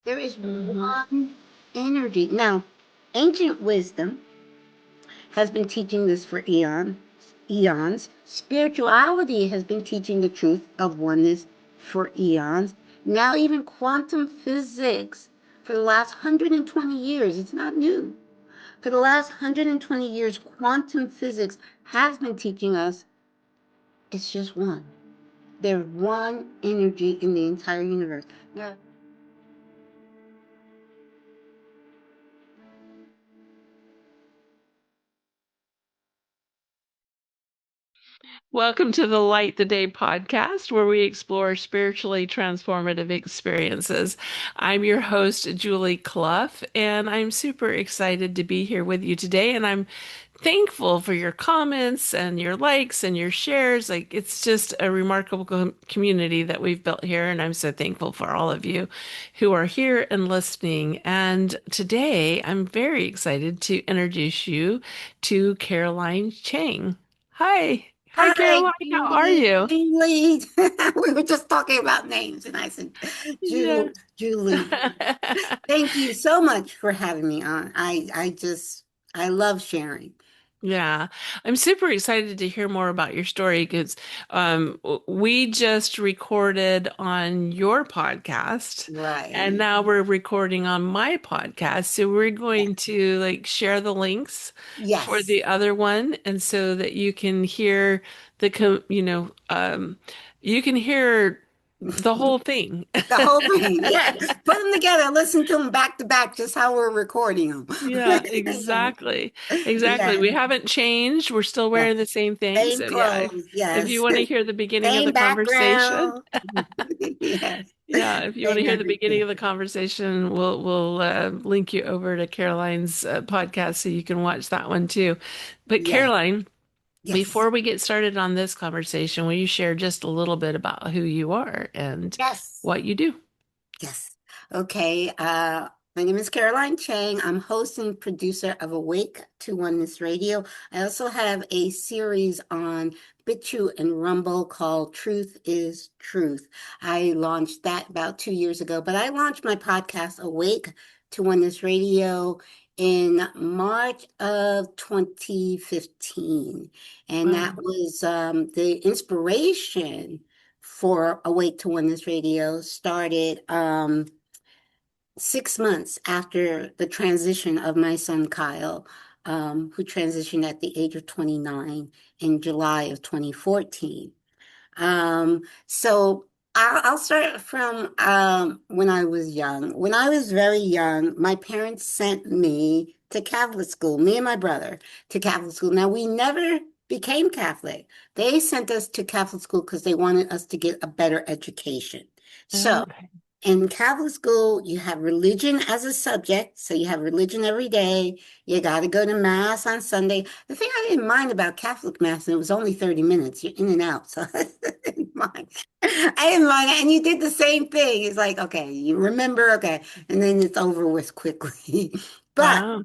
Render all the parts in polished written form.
There is Mm-hmm. one energy. Now, ancient wisdom has been teaching this for eons. Spirituality has been teaching the truth of oneness for eons. Now, even quantum physics for the last 120 years, it's not new. For the last 120 years, quantum physics has been teaching us it's just one. There's one energy in the entire universe. Now, Welcome to the Light the Day podcast, where we explore spiritually transformative experiences. I'm your host, Julie Cluff, and I'm super excited to be here with you today. And I'm thankful for your comments and your likes and your shares. Like, it's just a remarkable community that we've built here. And I'm so thankful for all of you who are here and listening. And today, I'm very excited to introduce you to Caroline Chang. Hi. Hi, hi, Caroline. How are Julie. you? Julie. We were just talking about names, and I said, Yeah. Julie. Thank you so much for having me on. I love sharing. Yeah, I'm super excited to hear more about your story because we just recorded on your podcast and Right. now we're recording on my podcast. So we're Yes. going to like share the links for Yes. the other one and so that you can hear you can hear the whole thing. The whole thing. Yeah. Put them together. Listen to them back to back, just how we're recording them. Yeah, exactly. Exactly. Yeah. We haven't changed. We're still Yeah. wearing the same thing. Same So yeah, clothes. if you Yes. want to hear the beginning of Same the conversation, background. Yes. yeah, if you want to Same hear the beginning everything. of the conversation, we'll link you over to Caroline's podcast so you can watch that one too. But Yes. Caroline, Yes. before we get started on this conversation, will you share just a little bit about who you are and Yes. what you do? Yes. Okay. My name is Caroline Chang. I'm host and producer of Awake to Oneness Radio. I also have a series on BitChute and Rumble called Truth is Truth. I launched that about 2 years ago, but I launched my podcast Awake to Oneness Radio in March of 2015. And that Wow. was the inspiration for Awake to Oneness Radio started 6 months after the transition of my son Kyle, who transitioned at the age of 29 in July of 2014. So I'll start from when I was young. When I was very young, my parents sent me to Catholic school, me and my brother to Catholic school. Now, we never became Catholic. They sent us to Catholic school because they wanted us to get a better education. So Okay. in Catholic school, you have religion as a subject. So you have religion every day. You got to go to Mass on Sunday. The thing I didn't mind about Catholic Mass, and it was only 30 minutes. You're in and out. So I didn't mind. I didn't mind it. And you did the same thing. It's like, okay, you remember, okay. And then it's over with quickly. But Wow.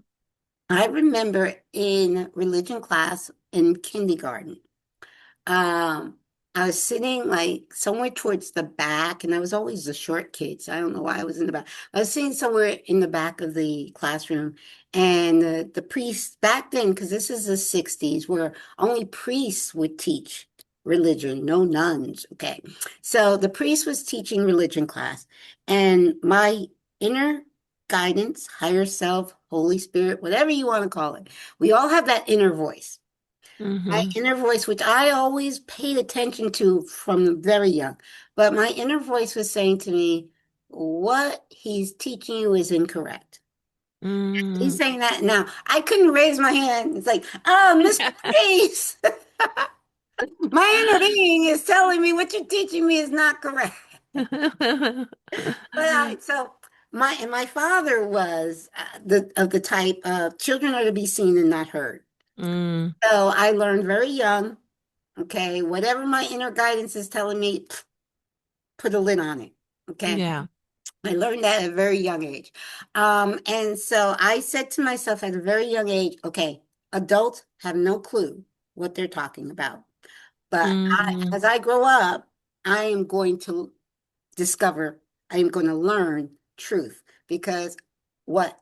I remember in religion class in kindergarten, um, I was sitting like somewhere towards the back, and I was always the short kid, so I don't know why I was in the back. I was sitting somewhere in the back of the classroom, and the priest back then, because this is the 60s, where only priests would teach religion, no nuns. Okay. So the priest was teaching religion class, and my inner guidance, higher self, Holy Spirit, whatever you want to call it, we all have that inner voice. My Mm-hmm. inner voice, which I always paid attention to from very young, but my inner voice was saying to me, what he's teaching you is incorrect. He's Mm. saying that now. I couldn't raise my hand. It's like, oh, Mr. Priest, my inner being is telling me what you're teaching me is not correct. But so my father was the type of children are to be seen and not heard. Mm. So I learned very young. Okay, whatever my inner guidance is telling me, put a lid on it. Okay, Yeah. I learned that at a very young age. And so I said to myself at a very young age, okay, adults have no clue what they're talking about. But Mm. as I grow up, I am going to discover, I am going to learn truth because what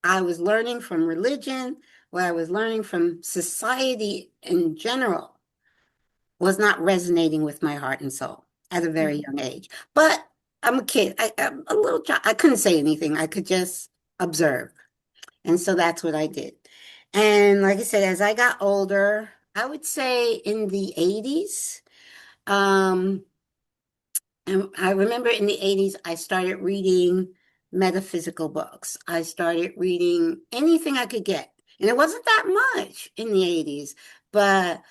I was learning from religion, what I was learning from society in general was not resonating with my heart and soul at a very young age. But I'm a kid. I'm a little child. I couldn't say anything. I could just observe. And so that's what I did. And like I said, as I got older, I would say in the 80s, um, and I remember in the 80s, I started reading metaphysical books. I started reading anything I could get. And it wasn't that much in the 80s, but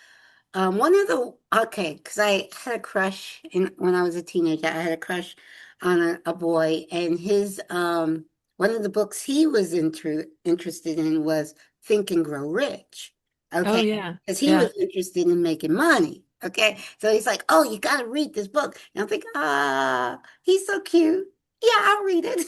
one of the okay, because I had a crush in when I was a teenager. I had a crush on a boy, and his one of the books he was interested in was Think and Grow Rich. Oh Okay, yeah. because he Yeah. was interested in making money. Okay, so he's like, "Oh, you got to read this book." And I'm thinking, "Ah, he's so cute. Yeah, I'll read it."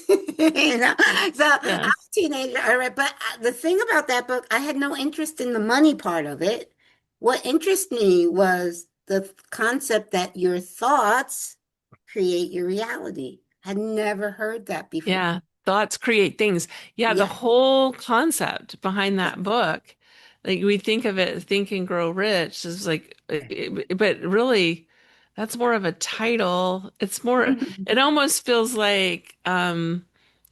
So I Yeah. was a teenager. I read, but the thing about that book, I had no interest in the money part of it. What interested me was the concept that your thoughts create your reality. I'd never heard that before. Yeah, thoughts create things. Yeah, the Yeah, whole concept behind yeah. that book, like we think of it, Think and Grow Rich, is like, but really, that's more of a title. It's more, Mhm. it almost feels like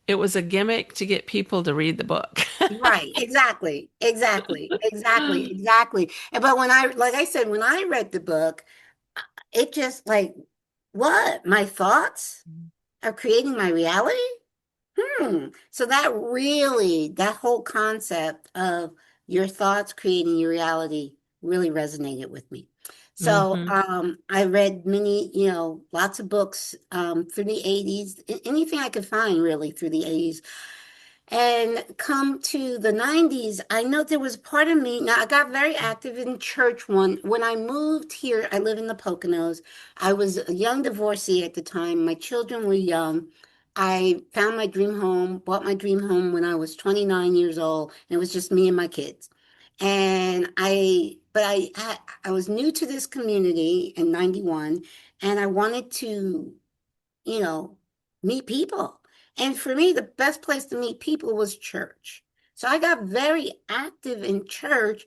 it was a gimmick to get people to read the book. Right, exactly, exactly, exactly, exactly. But when I, like I said, when I read the book, it just like, what? My thoughts are creating my reality? So that really, that whole concept of your thoughts creating your reality really resonated with me. So Hmm. I read many, lots of books through the 80s, anything I could find really through the 80s. And come to the 90s, I know there was part of me. Now, I got very active in church when I moved here. I live in the Poconos. I was a young divorcee at the time. My children were young. I found my dream home, bought my dream home when I was 29 years old, and it was just me and my kids. I was new to this community in 91, and I wanted to you know, meet people. And for me, the best place to meet people was church. So I got very active in church,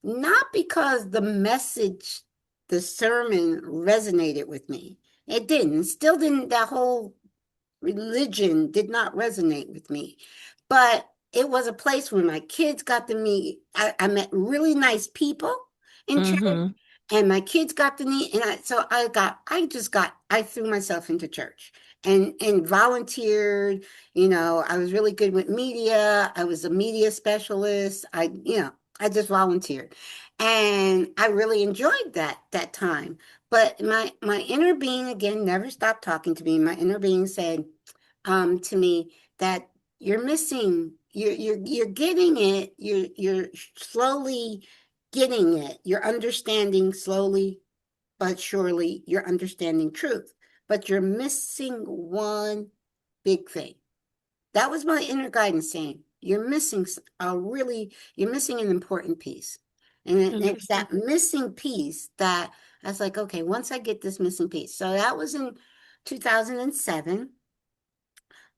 not because the message, the sermon resonated with me. It didn't. Still didn't. That whole religion did not resonate with me. But it was a place where my kids got to meet. I met really nice people in church, Hmm. and my kids got to meet. And I threw myself into church and volunteered. I was really good with media. I was a media specialist. I just volunteered. And I really enjoyed that time. But my inner being again never stopped talking to me. My inner being said to me that you're missing, you're getting it, you're slowly getting it, you're understanding slowly but surely, you're understanding truth, but you're missing one big thing. That was my inner guidance saying, you're missing an important piece. And it's Interesting. that missing piece that I was like, okay, once I get this missing piece. So that was in 2007.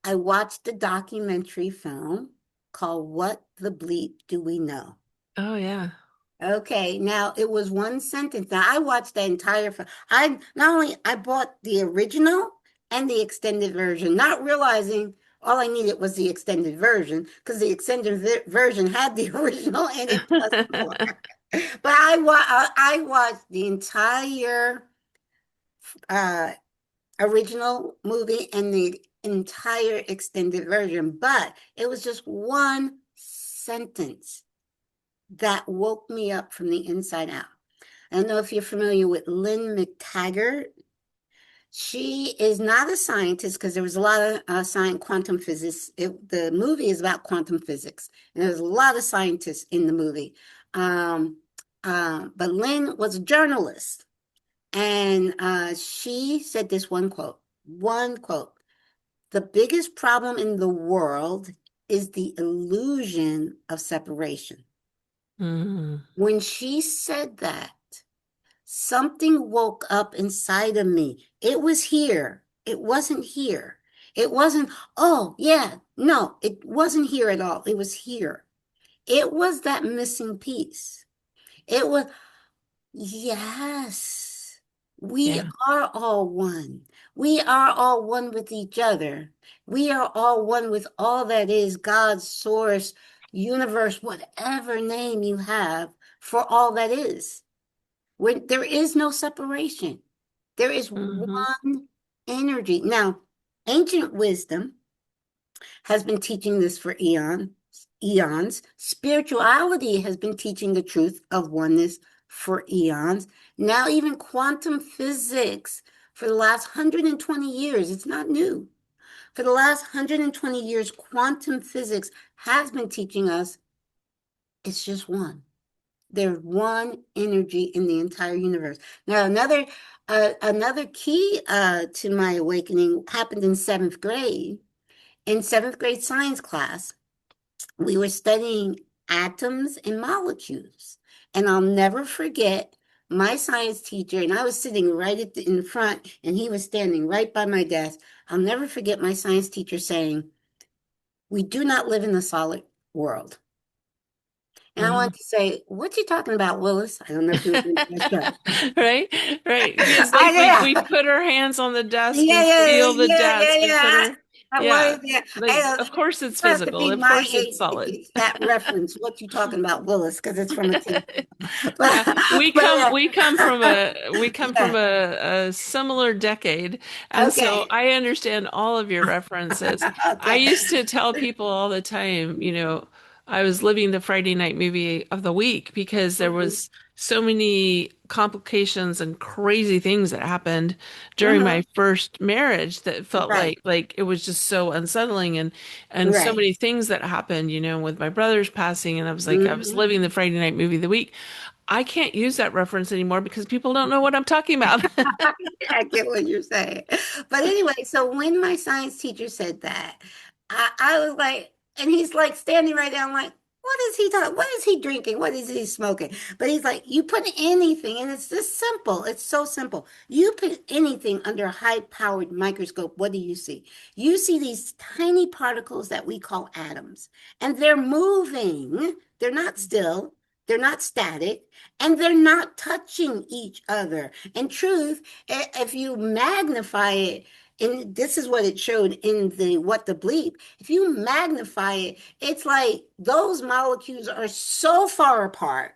I watched a documentary film called What the Bleep Do We Know? Oh yeah. Okay, now it was one sentence. Now I watched the entire film. I not only I bought the original and the extended version, not realizing all I needed was the extended version because the extended version had the original in it plus more. But I watched the entire uh original movie and the entire extended version, but it was just one sentence that woke me up from the inside out. I don't know if you're familiar with Lynn McTaggart. She is not a scientist because there was a lot of science, quantum physics. The movie is about quantum physics, and there's a lot of scientists in the movie. Um, but Lynn was a journalist, and she said this one quote. The biggest problem in the world is the illusion of separation. Mm. When she said that, something woke up inside of me. It was here. It wasn't here. It wasn't, oh, yeah, no, it wasn't here at all. It was here. It was that missing piece. It was, yes, we Yeah. are all one. We are all one with each other. We are all one with all that is God's source, universe, whatever name you have for all that is. When there is no separation, there is Hmm. one energy. Now, ancient wisdom has been teaching this for eons. Spirituality has been teaching the truth of oneness for eons. Now, even quantum physics for the last 120 years, it's not new. For the last 120 years, quantum physics has been teaching us it's just one. There's one energy in the entire universe. Now, another key to my awakening happened in seventh grade. In seventh grade science class, we were studying atoms and molecules. And I'll never forget my science teacher, and I was sitting right in the front, and he was standing right by my desk. I'll never forget my science teacher saying, "We do not live in a solid world." And I wanted to say, "What you talking about, Willis?" I don't know if you were in that show. Right, right. It's I like we yeah. put our hands on the desk, Yeah, we yeah, feel the yeah, yeah, desk, we put yeah. our, I yeah, wanted, yeah. like of course it's You have to physical, be of my course it's age to solid. get that reference. What you talking about, Willis? Because it's from a TV. Yeah, But we come from yeah, a similar decade, and so okay, I understand all of your references. I okay. used to tell people all the time, I was living the Friday night movie of the week because there Mm-hmm, was so many complications and crazy things that happened during mm-hmm. my first marriage that felt Right, like it was just so unsettling and so right. many things that happened, with my brother's passing, and I was Mm-hmm. living the Friday night movie of the week. I can't use that reference anymore because people don't know what I'm talking about. I get what you're saying. But anyway, so when my science teacher said that, I was like, and he's like standing right there. I'm like, what is he talking? What is he drinking? What is he smoking? But he's like, you put anything, and it's this simple. It's so simple. You put anything under a high-powered microscope, what do you see? You see these tiny particles that we call atoms, and they're moving. They're not still. They're not static, and they're not touching each other. In truth, if you magnify it, and this is what it showed in the what the bleep, if you magnify it, it's like those molecules are so far apart.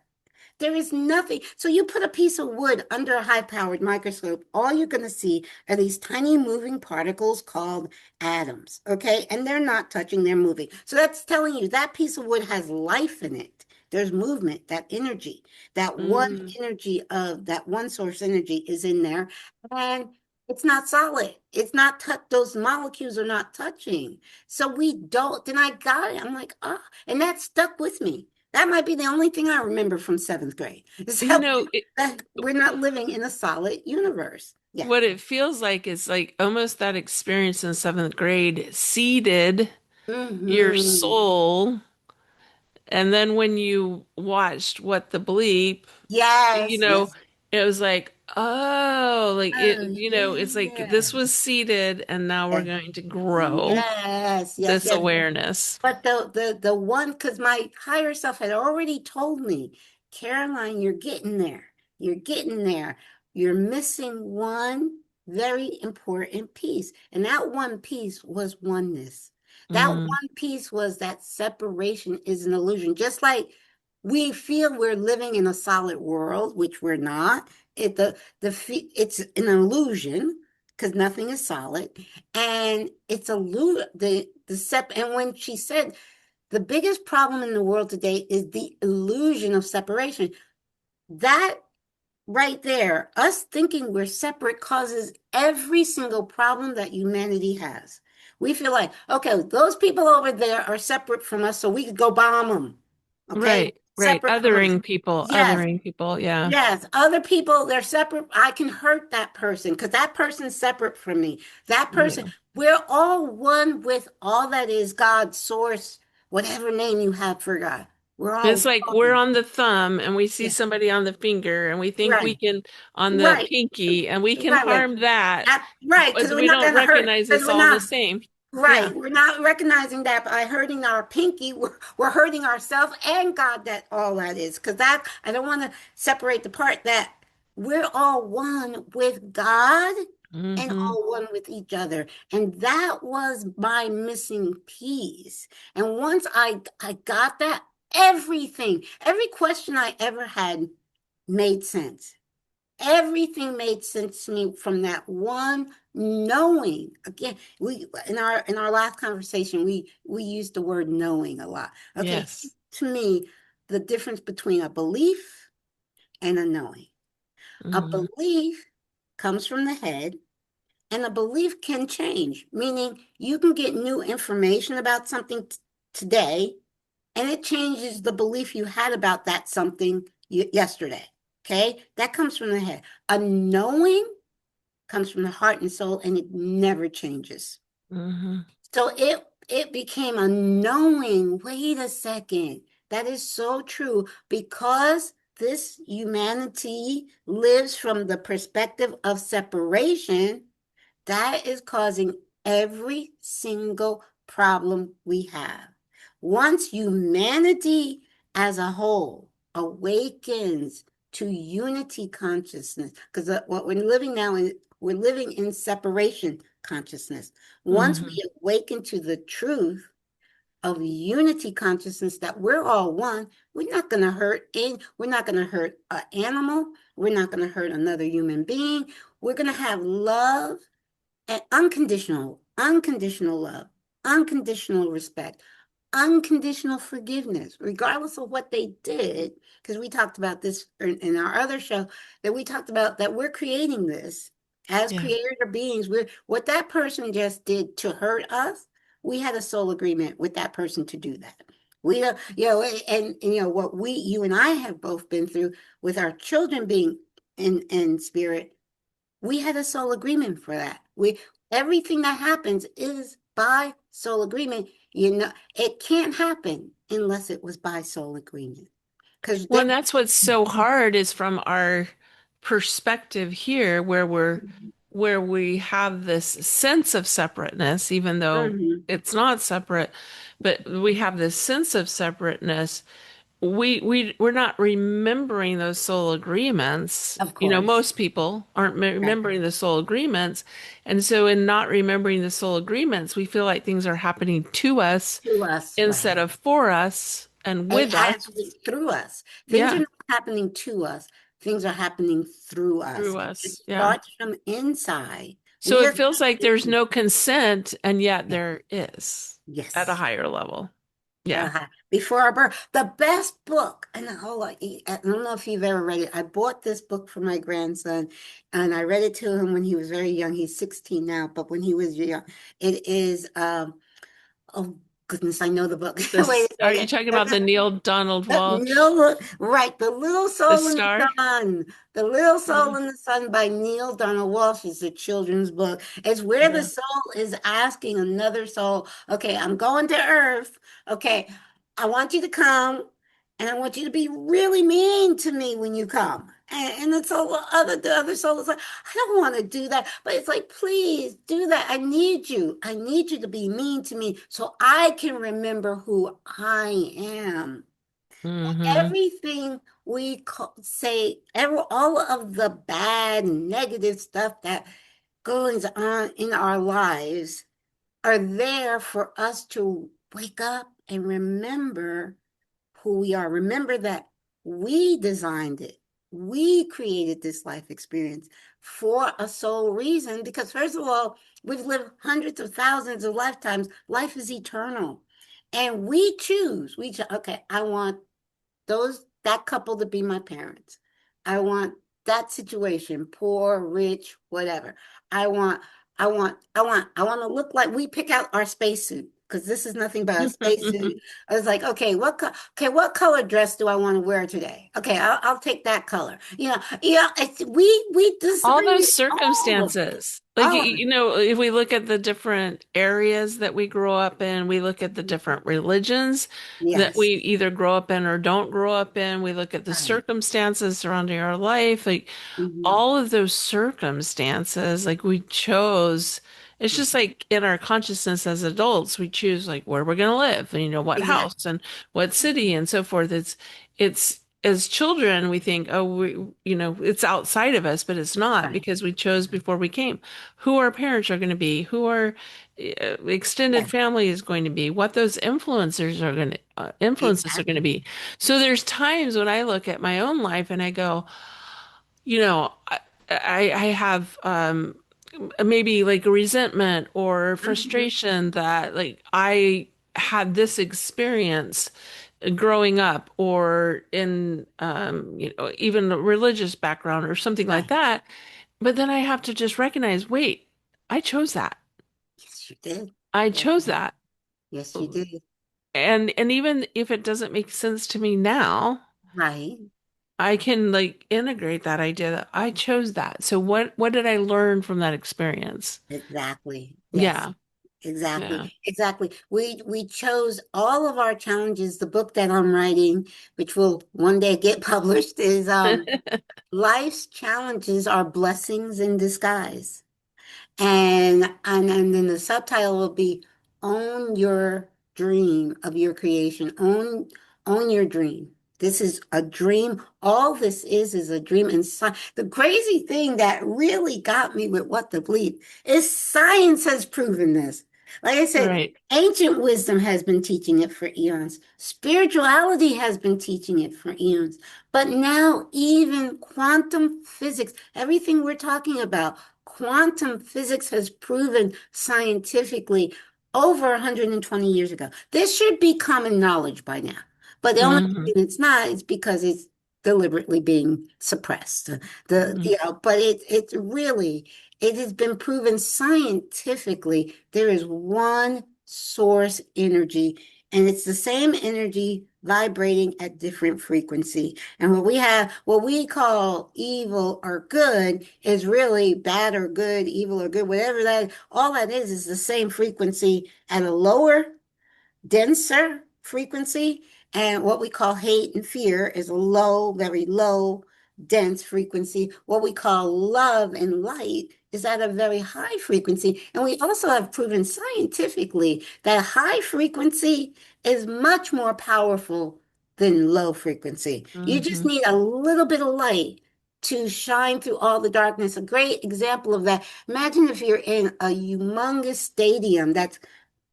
There is nothing. So you put a piece of wood under a high-powered microscope, all you're going to see are these tiny moving particles called atoms, okay? And they're not touching, they're moving. So that's telling you that piece of wood has life in it. There's movement, that energy, that one Mm, energy of that one source energy is in there. And it's not solid. It's not those molecules are not touching. So we don't, then I got it. I'm like, oh, and that stuck with me. That might be the only thing I remember from seventh grade. you So know, it, that we're not living in a solid universe. Yeah. what it feels like is like almost that experience in seventh grade seeded your Hmm. soul. And then when you watched What the Bleep, you Yes, know, yes. it was like, oh, like Oh, it's like yeah. this was seeded and now we're Yes, going to grow yes, yes, this yes. awareness. But the one, because my higher self had already told me, Caroline, you're getting there. You're getting there. You're missing one very important piece. And that one piece was oneness. That Mm, one piece was that separation is an illusion. Just like we feel we're living in a solid world, which we're not. It's an illusion because nothing is solid, and it's a the sep. And when she said the biggest problem in the world today is the illusion of separation, that right there, us thinking we're separate causes every single problem that humanity has. We feel like, okay, those people over there are separate from us, so we could go bomb them. Okay, right, right. separate from us. Yes, Othering people. Yeah. yes, other people, they're separate. I can hurt that person because that person's separate from me. That person, Yeah. we're all one with all that is God, source, whatever name you have for God. We're It's all like we're one. on the thumb and we see Yeah. somebody on the finger and we think we Right. can on the Right. pinky and we can Right. Right. harm that, Right. Because but we're we not don't going to hurt. recognize Because it's we're all the not. same. Yeah. Right. We're not recognizing that by hurting our pinky, we're hurting ourselves and God, that all that is. Because that, I don't want to separate the part that we're all one with God and Hmm. all one with each other. And that was my missing piece. And once I got that, every question I ever had made sense. Everything made sense to me from that one knowing. Again, we in our last conversation, we used the word knowing a lot. Okay, Yes. to me, the difference between a belief and a knowing. A Hmm. belief comes from the head, and a belief can change, meaning you can get new information about something today, and it changes the belief you had about that something yesterday. Okay, that comes from the head. A knowing comes from the heart and soul, and it never changes. Hmm. So it became a knowing, wait a second, that is so true because this humanity lives from the perspective of separation. That is causing every single problem we have. Once humanity as a whole awakens to unity consciousness, because what we're living now is we're living in separation consciousness. Once Hmm. we awaken to the truth of unity consciousness that we're all one, we're not going to we're not going to hurt an animal, we're not going to hurt another human being. We're going to have love and unconditional love, unconditional respect, unconditional forgiveness, regardless of what they did. Because we talked about this in our other show, that we talked about that we're creating this as Yeah. creator beings. We're what that person just did to hurt us. We had a soul agreement with that person to do that. We don't, and you know what you and I have both been through with our children being in spirit. We had a soul agreement for that. We Everything that happens is by soul agreement. You know, it can't happen unless it was by soul agreement. Because Well, there. and that's what's so hard is from our perspective here, where we have this sense of separateness, even though Mhm. it's not separate, but we have this sense of separateness. We're not remembering those soul agreements. Of You know, course. most people aren't Right. remembering the soul agreements. And so in not remembering the soul agreements, we feel like things are happening to us To us, instead right. of for us and And with actually us. through us. Things are Yeah, not happening to us. Things are happening through us. through It us. Yeah. starts from inside. So We it just feels like there's no consent, and yet yeah. there is at a Yes. higher level. Yeah. Before our birth. The best book, and I don't know if you've ever read it. I bought this book for my grandson, and I read it to him when he was very young. He's 16 now, but when he was young, it is, oh goodness, I know the book. Wait This, a are you second. talking about the Neil Donald Walsh, No, right. The Little The Soul in the Star? Sun. The Little Yeah. Soul in the Sun by Neil Donald Walsh is a children's book. It's where the Yeah. soul is asking another soul, okay, I'm going to Earth. Okay, I want you to come, and I want you to be really mean to me when you come. And the other soul is like, I don't want to do that. But it's like, please do that. I need you. I need you to be mean to me so I can remember who I am. Hmm. Everything say, all of the bad, negative stuff that goes on in our lives are there for us to wake up and remember who we are. Remember that we designed it. We created this life experience for a sole reason because, first of all, we've lived hundreds of thousands of lifetimes. Life is eternal. And we choose. Okay, I want that couple to be my parents. I want that situation, poor, rich, whatever. I want to look like we pick out our spacesuit. because this is nothing but a spacesuit. I was like, okay, okay, what color dress do I want to wear today? Okay, I'll take that color. We All those decided all of it, circumstances. Like, all of it. if we look at the different areas that we grow up in, we look at the different religions that Yes, we either grow up in or don't grow up in, we look at the right. circumstances surrounding our life, like Hmm. all of those circumstances, like we chose, it's just like in our consciousness as adults, we choose like where we're going to live, and what Exactly. house and what city and so forth. It's as children, we think, oh, it's outside of us, but it's not Right. because we chose before we came who our parents are going to be, who our extended Yes, family is going to be, what those influences are going to exactly. be. So there's times when I look at my own life and I go, you know, I, I have maybe like resentment or Hmm. frustration that like I had this experience growing up or in even a religious background or something like Right. that. But then I have to just recognize, wait, I chose that. Yes, you did. I Yes, chose that. yes, you did. And even if it doesn't make sense to me now, Right. I can like integrate that idea that I chose that. So what did I learn from that experience? Exactly. Yes. Yeah. Yeah. Exactly. Exactly. We chose all of our challenges. The book that I'm writing, which will one day get published, is Life's Challenges Are Blessings in Disguise. And then the subtitle will be Own Your Dream of Your Creation. Own your dream. This is a dream. All this is a dream. And the crazy thing that really got me with what to believe is science has proven this. Like I said, Right. ancient wisdom has been teaching it for eons. Spirituality has been teaching it for eons. But now even quantum physics, everything we're talking about, quantum physics has proven scientifically over 120 years ago. This should be common knowledge by now. But the only Hmm. reason it's not is because it's deliberately being suppressed. But it's really, it has been proven scientifically there is one source energy, and it's the same energy vibrating at different frequency. And what we call evil or good is really bad or good, evil or good, whatever that, all that is the same frequency at a lower, denser frequency. And what we call hate and fear is a low, very low, dense frequency. What we call love and light is at a very high frequency. And we also have proven scientifically that high frequency is much more powerful than low frequency. You just Hmm. need a little bit of light to shine through all the darkness. A great example of that. Imagine if you're in a humongous stadium that's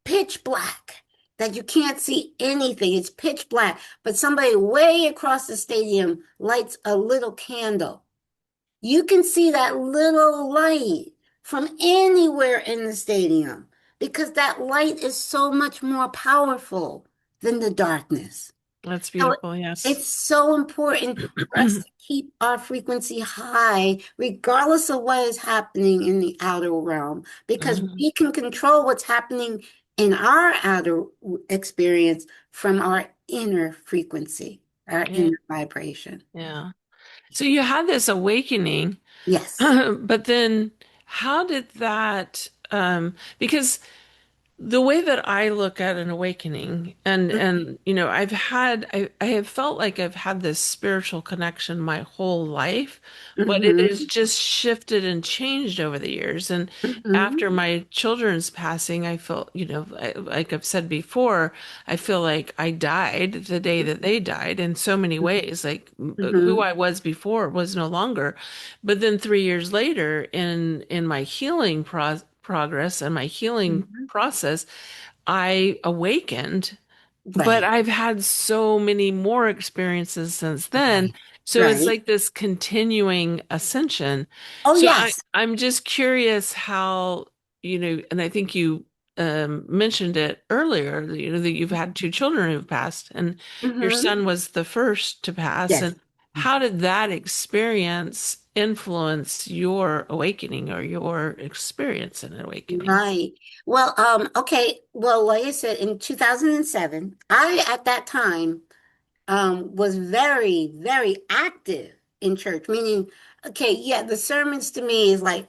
pitch black, that you can't see anything. It's pitch black, but somebody way across the stadium lights a little candle. You can see that little light from anywhere in the stadium because that light is so much more powerful than the darkness. That's So beautiful. Yes. it's so important for us to keep our frequency high, regardless of what is happening in the outer realm, because Hmm. we can control what's happening in our outer experience from our inner frequency, our Yeah. inner vibration. Yeah. So you had this awakening, Yes. but then how did that, because the way that I look at an awakening and I have felt like I've had this spiritual connection my whole life, but it has Mm-hmm. just shifted and changed over the years. And Mm-hmm. after my children's passing, I felt, like I've said before, I feel like I died the day that they died in so many ways. Like who Mm-hmm. I was before was no longer. But then 3 years later, in my healing progress and my healing Mm-hmm. process, I awakened, but Right. I've had so many more experiences since then. Right. So it's Right. like this continuing ascension. Oh, So yes. I'm just curious how, and I think you mentioned it earlier, that, that you've had two children who've passed, and your Mm-hmm. son was the first to pass. Yes. And how did that experience influence your awakening or your experience in awakening? Right. Well, okay. Well, like I said, in 2007, I at that time was very, very active in church, meaning, okay, yeah, the sermons to me is like,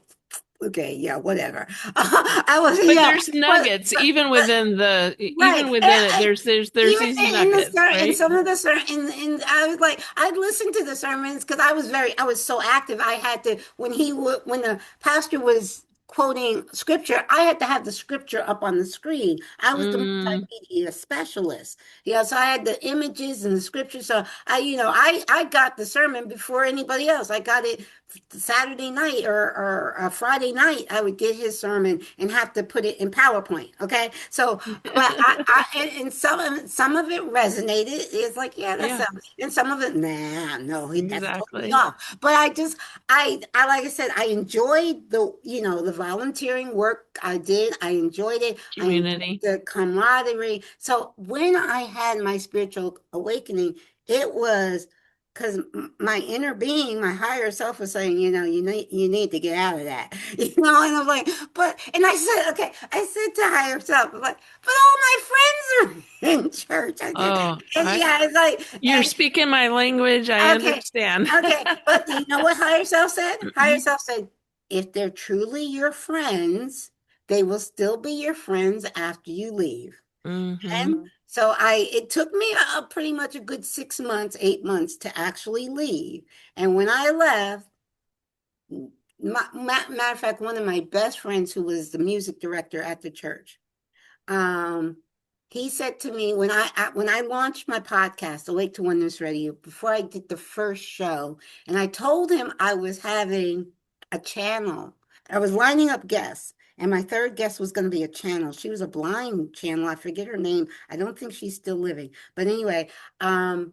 okay, yeah, whatever. I was, But yeah, there's but, nuggets but, even but within the right. even within it. There's Even these in the nuggets, sermon, in right? some of the sermon, and I was like, I'd listen to the sermons because I was so active. I had to, when the pastor was quoting scripture, I had to have the scripture up on the screen. I was the Mm, multimedia specialist. Yeah, so I had the images and the scripture. So I got the sermon before anybody else. I got it Saturday night or Friday night. I would get his sermon and have to put it in PowerPoint. Okay, so but and some of it resonated. It's like, yeah, that yeah, sounds, and some of it, nah, no, that's totally exactly. off. But I like I said, I enjoyed the volunteering work I did. I enjoyed it. I enjoyed Community. the camaraderie. So when I had my spiritual awakening, it was because my inner being, my higher self was saying, you need to get out of that, and I'm like, and I said, okay, I said to higher self, I'm like, but all my friends are in church. I did. Oh, And yeah, it's like, you're speaking my language. I okay, understand. okay. But you know what higher self said? Higher self said, if they're truly your friends, they will still be your friends after you leave. Hmm. And so it took me pretty much a good 6 months, 8 months to actually leave. And when I left, matter of fact, one of my best friends who was the music director at the church, um, he said to me when I launched my podcast, Awake to Oneness Radio, before I did the first show, and I told him I was having a channel. I was lining up guests, and my third guest was going to be a channel. She was a blind channel. I forget her name. I don't think she's still living. But anyway, and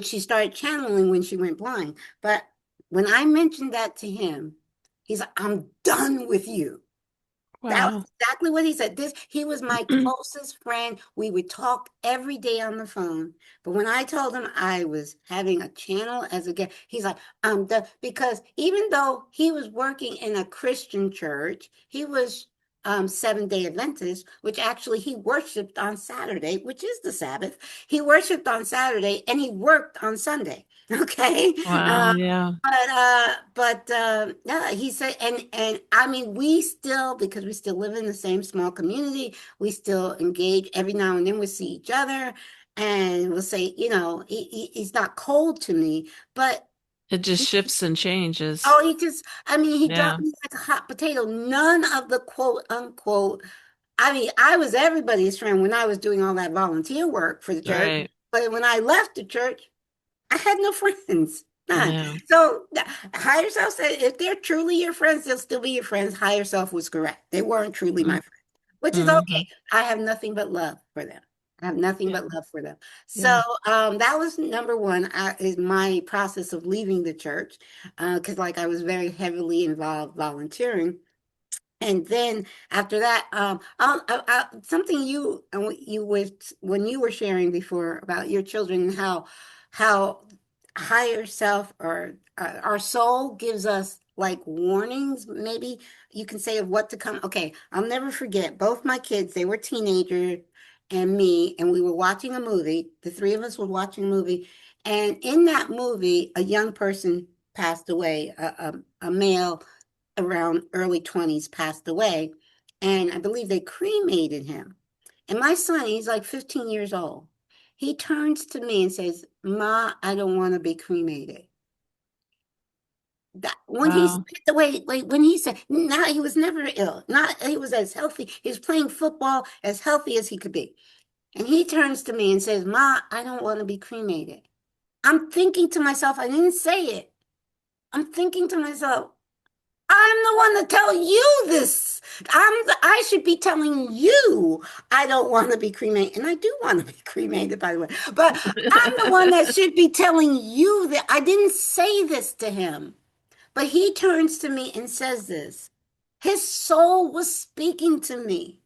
she started channeling when she went blind. But when I mentioned that to him, he's like, I'm done with you. That was Wow. exactly what he said. He was my closest friend. We would talk every day on the phone. But when I told him I was having a channel as a guest, he's like, I'm done. Because even though he was working in a Christian church, he was Seventh-day Adventist, which actually he worshiped on Saturday, which is the Sabbath. He worshiped on Saturday and he worked on Sunday. Okay. Wow. Yeah. Yeah, he said, and I mean, we still, because we still live in the same small community, we still engage every now and then. We see each other, and we'll say, he's not cold to me, but It just he, shifts and changes. oh, I mean, he Yeah. dropped me like a hot potato. None of the quote unquote. I mean, I was everybody's friend when I was doing all that volunteer work for the church, Right. but when I left the church, I had no friends, none. Yeah. So higher self said, if they're truly your friends, they'll still be your friends. Higher self was correct. They weren't truly my friends, which is Mm-hmm. okay. I have nothing but love for them. I have nothing Yeah. but love for them. So Yeah. that was number one, is my process of leaving the church, because like I was very heavily involved volunteering. And then after that, something you was when you were sharing before about your children and how higher self or our soul gives us like warnings, maybe you can say of what to come. Okay, I'll never forget both my kids, they were teenagers and me, and we were watching a movie. The three of us were watching a movie, and in that movie, a young person passed away, a male around early 20s passed away, and I believe they cremated him. And my son, he's like 15 years old. He turns to me and says, Ma, I don't want to be cremated. That when he said Wow. wait, when he said, not he was never ill, not he was as healthy, he was playing football as healthy as he could be. And he turns to me and says, Ma, I don't want to be cremated. I'm thinking to myself, I didn't say it. I'm thinking to myself, I'm the one to tell you this. I should be telling you I don't want to be cremated. And I do want to be cremated, by the way. But I'm the one that should be telling you that I didn't say this to him. But he turns to me and says this. His soul was speaking to me.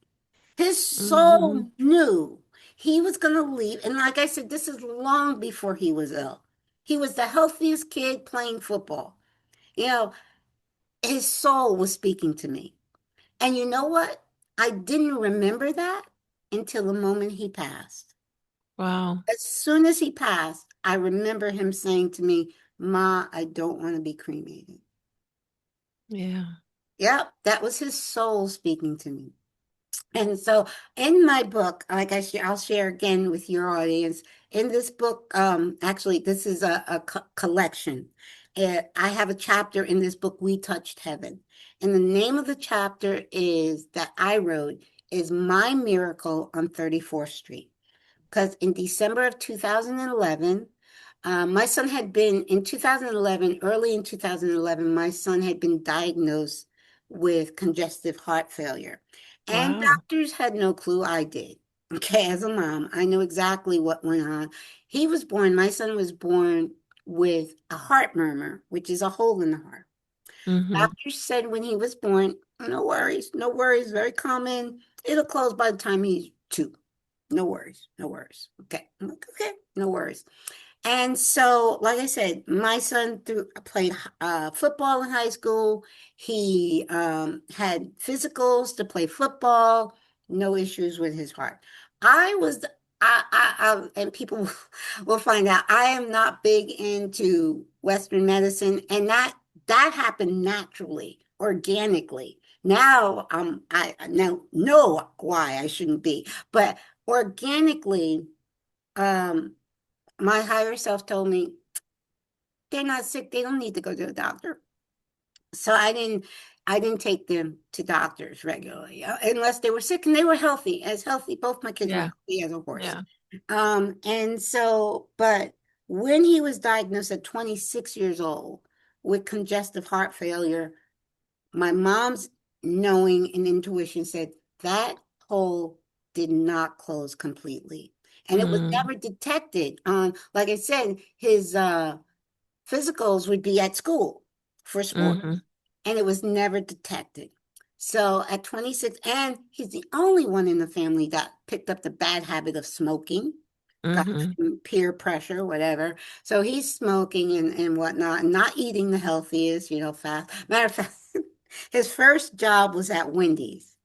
His Hmm. soul knew he was going to leave. And like I said, this is long before he was ill. He was the healthiest kid playing football. You know, his soul was speaking to me. And you know what? I didn't remember that until the moment he passed. Wow. As soon as he passed, I remember him saying to me, Ma, I don't want to be cremated. Yeah. Yep, that was his soul speaking to me. And so in my book, like I'll share again with your audience, in this book, actually, this is a collection. I have a chapter in this book, We Touched Heaven. And the name of the chapter is that I wrote is My Miracle on 34th Street. Because in December of 2011, my son had been in 2011, early in 2011, my son had been diagnosed with congestive heart failure. And Wow. doctors had no clue. I did. Okay, as a mom, I knew exactly what went on. My son was born with a heart murmur, which is a hole in the heart. Mm-hmm. Doctors said when he was born, no worries, very common. It'll close by the time he's 2. No worries, no worries. Okay, I'm like, okay, no worries. And so, like I said, my son played football in high school. He had physicals to play football, no issues with his heart. I was, and people will find out, I am not big into Western medicine, and that happened naturally, organically. Now, I now know why I shouldn't be, but organically, um, my higher self told me they're not sick. They don't need to go to the doctor. So I didn't take them to doctors regularly unless they were sick and they were healthy, as healthy. Both my kids were Yeah. healthy as a horse. Yeah. And so, but when he was diagnosed at 26 years old with congestive heart failure, my mom's knowing and intuition said that hole did not close completely. And it was Mm. never detected on, like I said, his physicals would be at school for sports, Mm-hmm. and it was never detected. So at 26, and he's the only one in the family that picked up the bad habit of smoking, got Mm-hmm. from peer pressure, whatever. So he's smoking and whatnot, and not eating the healthiest, fast. Matter of fact, his first job was at Wendy's.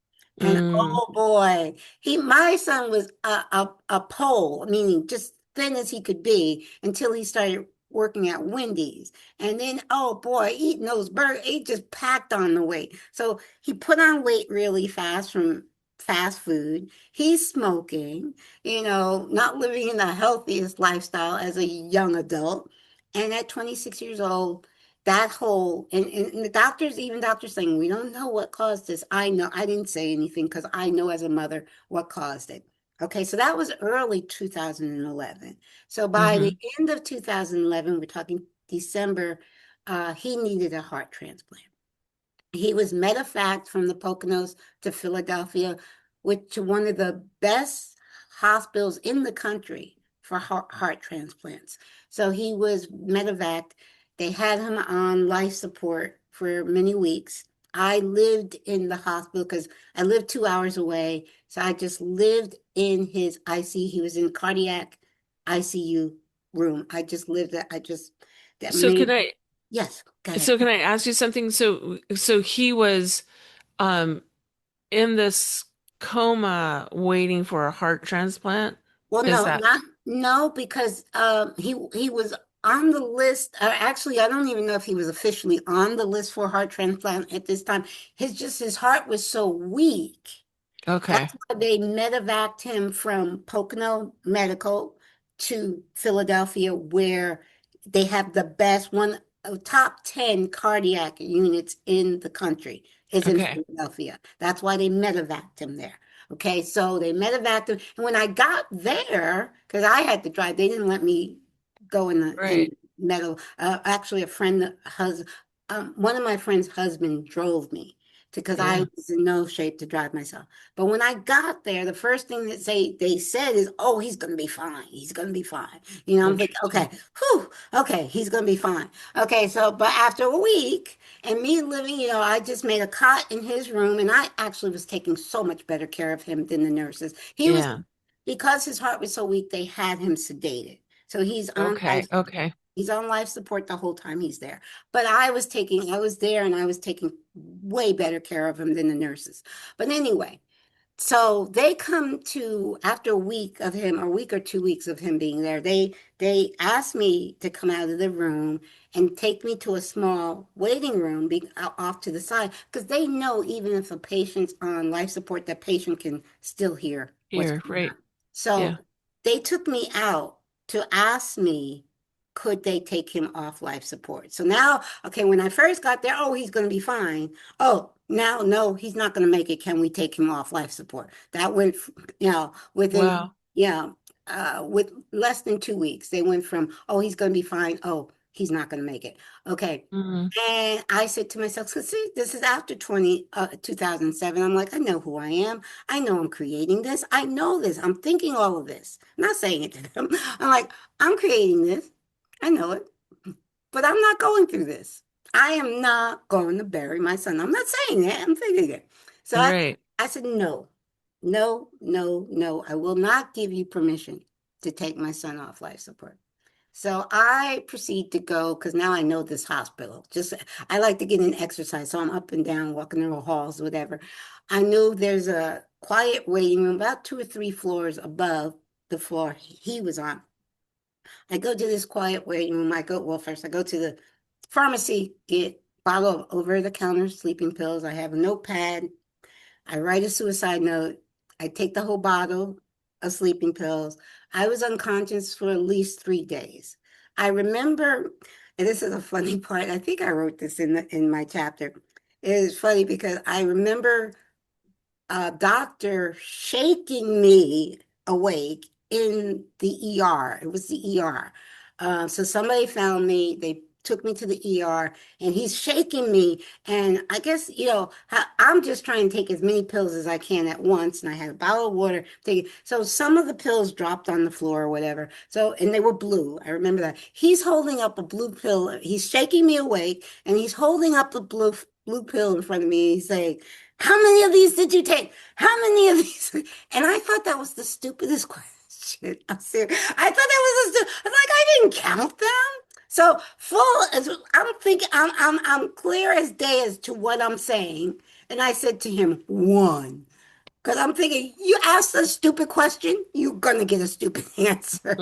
And Mm. oh boy, my son was a pole, meaning just thin as he could be until he started working at Wendy's. And then, oh boy, eating those burgers, he just packed on the weight. So he put on weight really fast from fast food. He's smoking, not living in the healthiest lifestyle as a young adult. And at 26 years old, that whole, and the doctors, even doctors saying, we don't know what caused this. I know, I didn't say anything because I know as a mother what caused it. Okay, so that was early 2011. So by the Mm-hmm. end of 2011, we're talking December, he needed a heart transplant. He was medevaced from the Poconos to Philadelphia, which to one of the best hospitals in the country for heart transplants. So he was medevaced. They had him on life support for many weeks. I lived in the hospital because I lived 2 hours away. So I just lived in his ICU. He was in cardiac ICU room. I just lived there. That So made, can I yes, go ahead. so can I ask you something? So he was um in this coma waiting for a heart transplant? Well, Is no, that not no, because he was on the list. Actually, I don't even know if he was officially on the list for heart transplant at this time. His heart was so weak. okay? That's why they medevaced him from Pocono Medical to Philadelphia, where they have the best one of top 10 cardiac units in the country is in Okay. Philadelphia. That's why they medevaced him there. Okay, so they medevaced him. And when I got there, because I had to drive, they didn't let me go in Right. metal. Actually, one of my friend's husband drove me because I Yeah. was in no shape to drive myself. But when I got there, the first thing that they said is, "Oh, he's going to be fine. He's going to be fine." I'm thinking, Interesting. okay, whew, okay, he's going to be fine. Okay, so but after a week and me living, I just made a cot in his room, and I actually was taking so much better care of him than the nurses. He was Yeah. because his heart was so weak, they had him sedated. So he's on Okay. ice. Okay. He's on life support the whole time he's there. But I was there and I was taking way better care of him than the nurses. But anyway, so they come to after a week of him, or a week or 2 weeks of him being there, they asked me to come out of the room and take me to a small waiting room off to the side because they know even if a patient's on life support, that patient can still hear what's Here, going on. right. So Yeah. they took me out to ask me, could they take him off life support? So now, okay, when I first got there, oh, he's going to be fine. Oh, now, no, he's not going to make it. Can we take him off life support? That went, within, Wow. with less than 2 weeks, they went from, oh, he's going to be fine. Oh, he's not going to make it. Okay. Mm, And I said to myself, so see, this is after 2007. I'm like, I know who I am. I know I'm creating this. I know this. I'm thinking all of this. I'm not saying it to them. I'm like, I'm creating this. I know it, but I'm not going through this. I am not going to bury my son. I'm not saying that. I'm thinking it. So right. I said, no, no, no, no. I will not give you permission to take my son off life support. So I proceed to go because now I know this hospital. Just I like to get in exercise, so I'm up and down, walking through the halls, whatever. I knew there's a quiet waiting room about 2 or 3 floors above the floor he was on. I go to this quiet waiting room. Well, first I go to the pharmacy, get bottle of over-the-counter sleeping pills. I have a notepad. I write a suicide note. I take the whole bottle of sleeping pills. I was unconscious for at least 3 days. I remember, and this is a funny part. I think I wrote this in my chapter. It is funny because I remember a doctor shaking me awake in the ER. It was the ER. So somebody found me. They took me to the ER, and he's shaking me. And I guess, I'm just trying to take as many pills as I can at once. And I had a bottle of water. So some of the pills dropped on the floor or whatever. So, and they were blue. I remember that. He's holding up a blue pill. He's shaking me awake, and he's holding up the blue pill in front of me. He's saying, how many of these did you take? How many of these? And I thought that was the stupidest question. I'm serious. I thought that was I was like, I didn't count them. So full as I'm thinking, I'm clear as day as to what I'm saying. And I said to him, one. Because I'm thinking, you asked a stupid question, you're gonna get a stupid answer.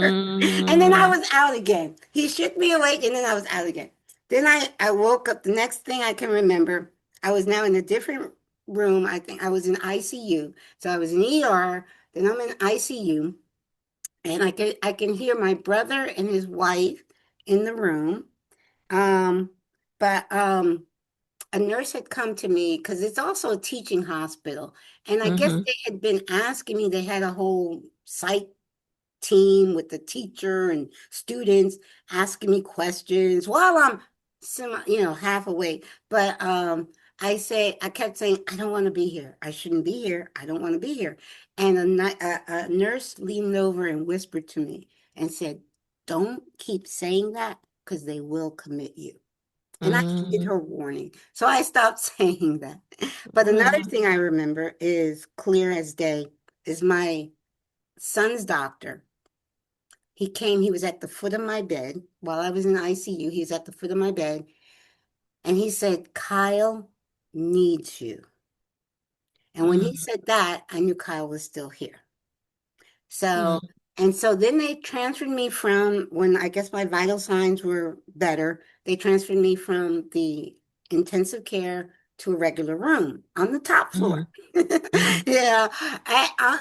And then I Mm, was out again. He shook me awake, and then I was out again. Then I woke up. The next thing I can remember, I was now in a different room. I think I was in ICU. So I was in ER, then I'm in ICU, and I can hear my brother and his wife in the room. Um, but a nurse had come to me because it's also a teaching hospital. And I guess hmm they had been asking me, they had a whole psych team with the teacher and students asking me questions while I'm half awake. But I kept saying, I don't want to be here. I shouldn't be here. I don't want to be here. And a nurse leaned over and whispered to me and said, don't keep saying that because they will commit you. And I heeded hmm her warning. So I stopped saying that. But another hmm thing I remember is clear as day is my son's doctor. He was at the foot of my bed while I was in ICU. He was at the foot of my bed and he said, Kyle needs you. And when he said that, I knew Kyle was still here. So, hmm and so then they transferred me from when I guess my vital signs were better, they transferred me from the intensive care to a regular room on the top floor. hmm hmm Yeah,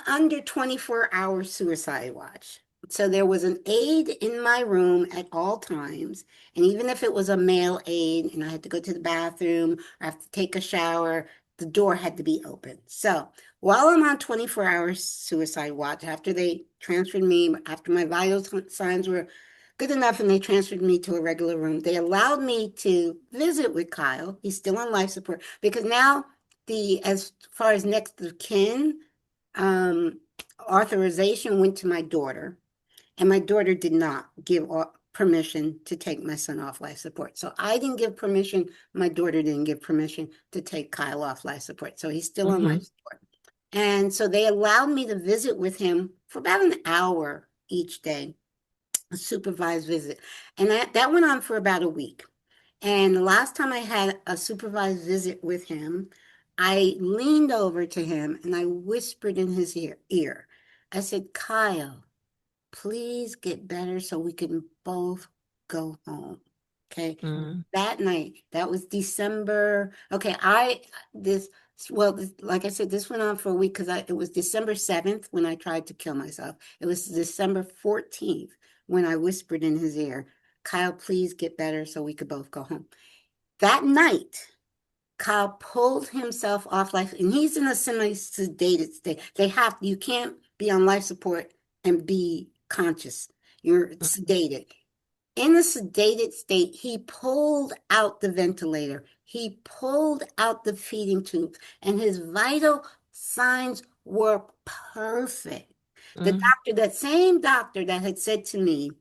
under 24-hour suicide watch. So there was an aide in my room at all times. And even if it was a male aide and I had to go to the bathroom, I have to take a shower, the door had to be open. So while I'm on 24-hour suicide watch, after they transferred me, after my vital signs were good enough and they transferred me to a regular room, they allowed me to visit with Kyle. He's still on life support because now as far as next of kin, um, authorization went to my daughter, and my daughter did not give permission to take my son off life support. So I didn't give permission. My daughter didn't give permission to take Kyle off life support. So he's still on life hmm support. And so they allowed me to visit with him for about an hour each day. a supervised visit. And that went on for about a week. And the last time I had a supervised visit with him, I leaned over to him and I whispered in his ear. I said, Kyle, please get better so we can both go home. Okay. Mm, That night, that was December. Okay, this, well, like I said, this went on for a week because it was December 7th when I tried to kill myself. It was December 14th when I whispered in his ear, Kyle, please get better so we could both go home. That night, Kyle pulled himself off life, and he's in a semi-sedated state. You can't be on life support and be conscious. You're sedated. In a sedated state, he pulled out the ventilator. He pulled out the feeding tube, and his vital signs were perfect. mm, That same doctor that had said to me,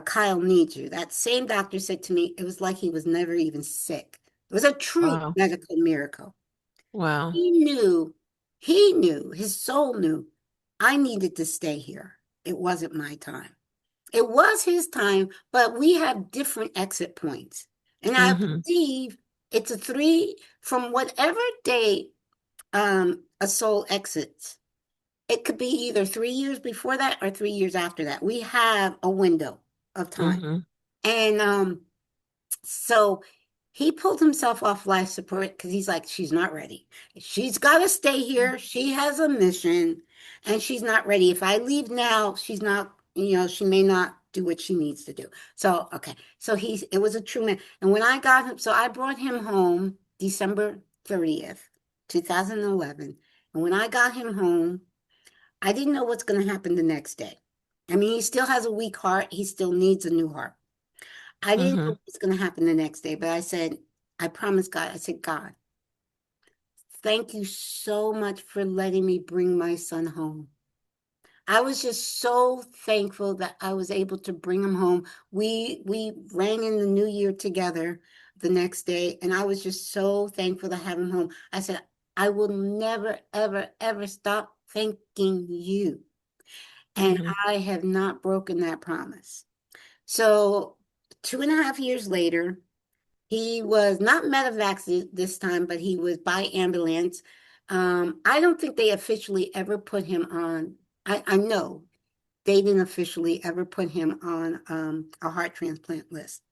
Kyle needs you, that same doctor said to me, it was like he was never even sick. It was a true wow. medical miracle. Wow. He knew, he knew, his soul knew, I needed to stay here. It wasn't my time. It was his time, but we have different exit points. And I Mm-hmm. believe it's a three from whatever day a soul exits. It could be either 3 years before that or 3 years after that. We have a window of time. Mm-hmm. And so he pulled himself off life support because he's like, she's not ready. She's got to stay here. She has a mission and she's not ready. If I leave now, she's not, she may not do what she needs to do. So, okay. So it was a true man. And when I got him, so I brought him home December 30th, 2011. And when I got him home, I didn't know what's going to happen the next day. I mean, he still has a weak heart. He still needs a new heart. I didn't know Mm-hmm. what was going to happen the next day, but I said, I promised God, I said, God, thank you so much for letting me bring my son home. I was just so thankful that I was able to bring him home. We rang in the new year together the next day, and I was just so thankful to have him home. I said, I will never, ever, ever stop thanking you. And Mm-hmm. I have not broken that promise. So 2.5 years later, he was not medevac this time, but he was by ambulance. I don't think they officially ever put him on. I know they didn't officially ever put him on a heart transplant list.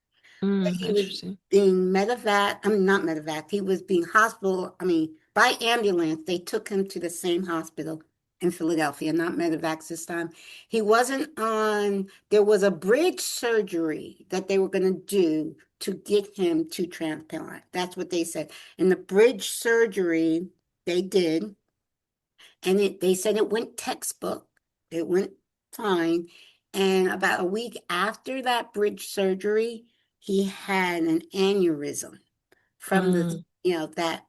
Mm, He was interesting. being medevac, I mean, not medevac, he was being hospital, I mean, by ambulance, they took him to the same hospital in Philadelphia, not medevac this time. He wasn't on, there was a bridge surgery that they were going to do to get him to transplant. That's what they said. And the bridge surgery they did, and they said it went textbook. It went fine. And about a week after that bridge surgery, he had an aneurysm from Mm, that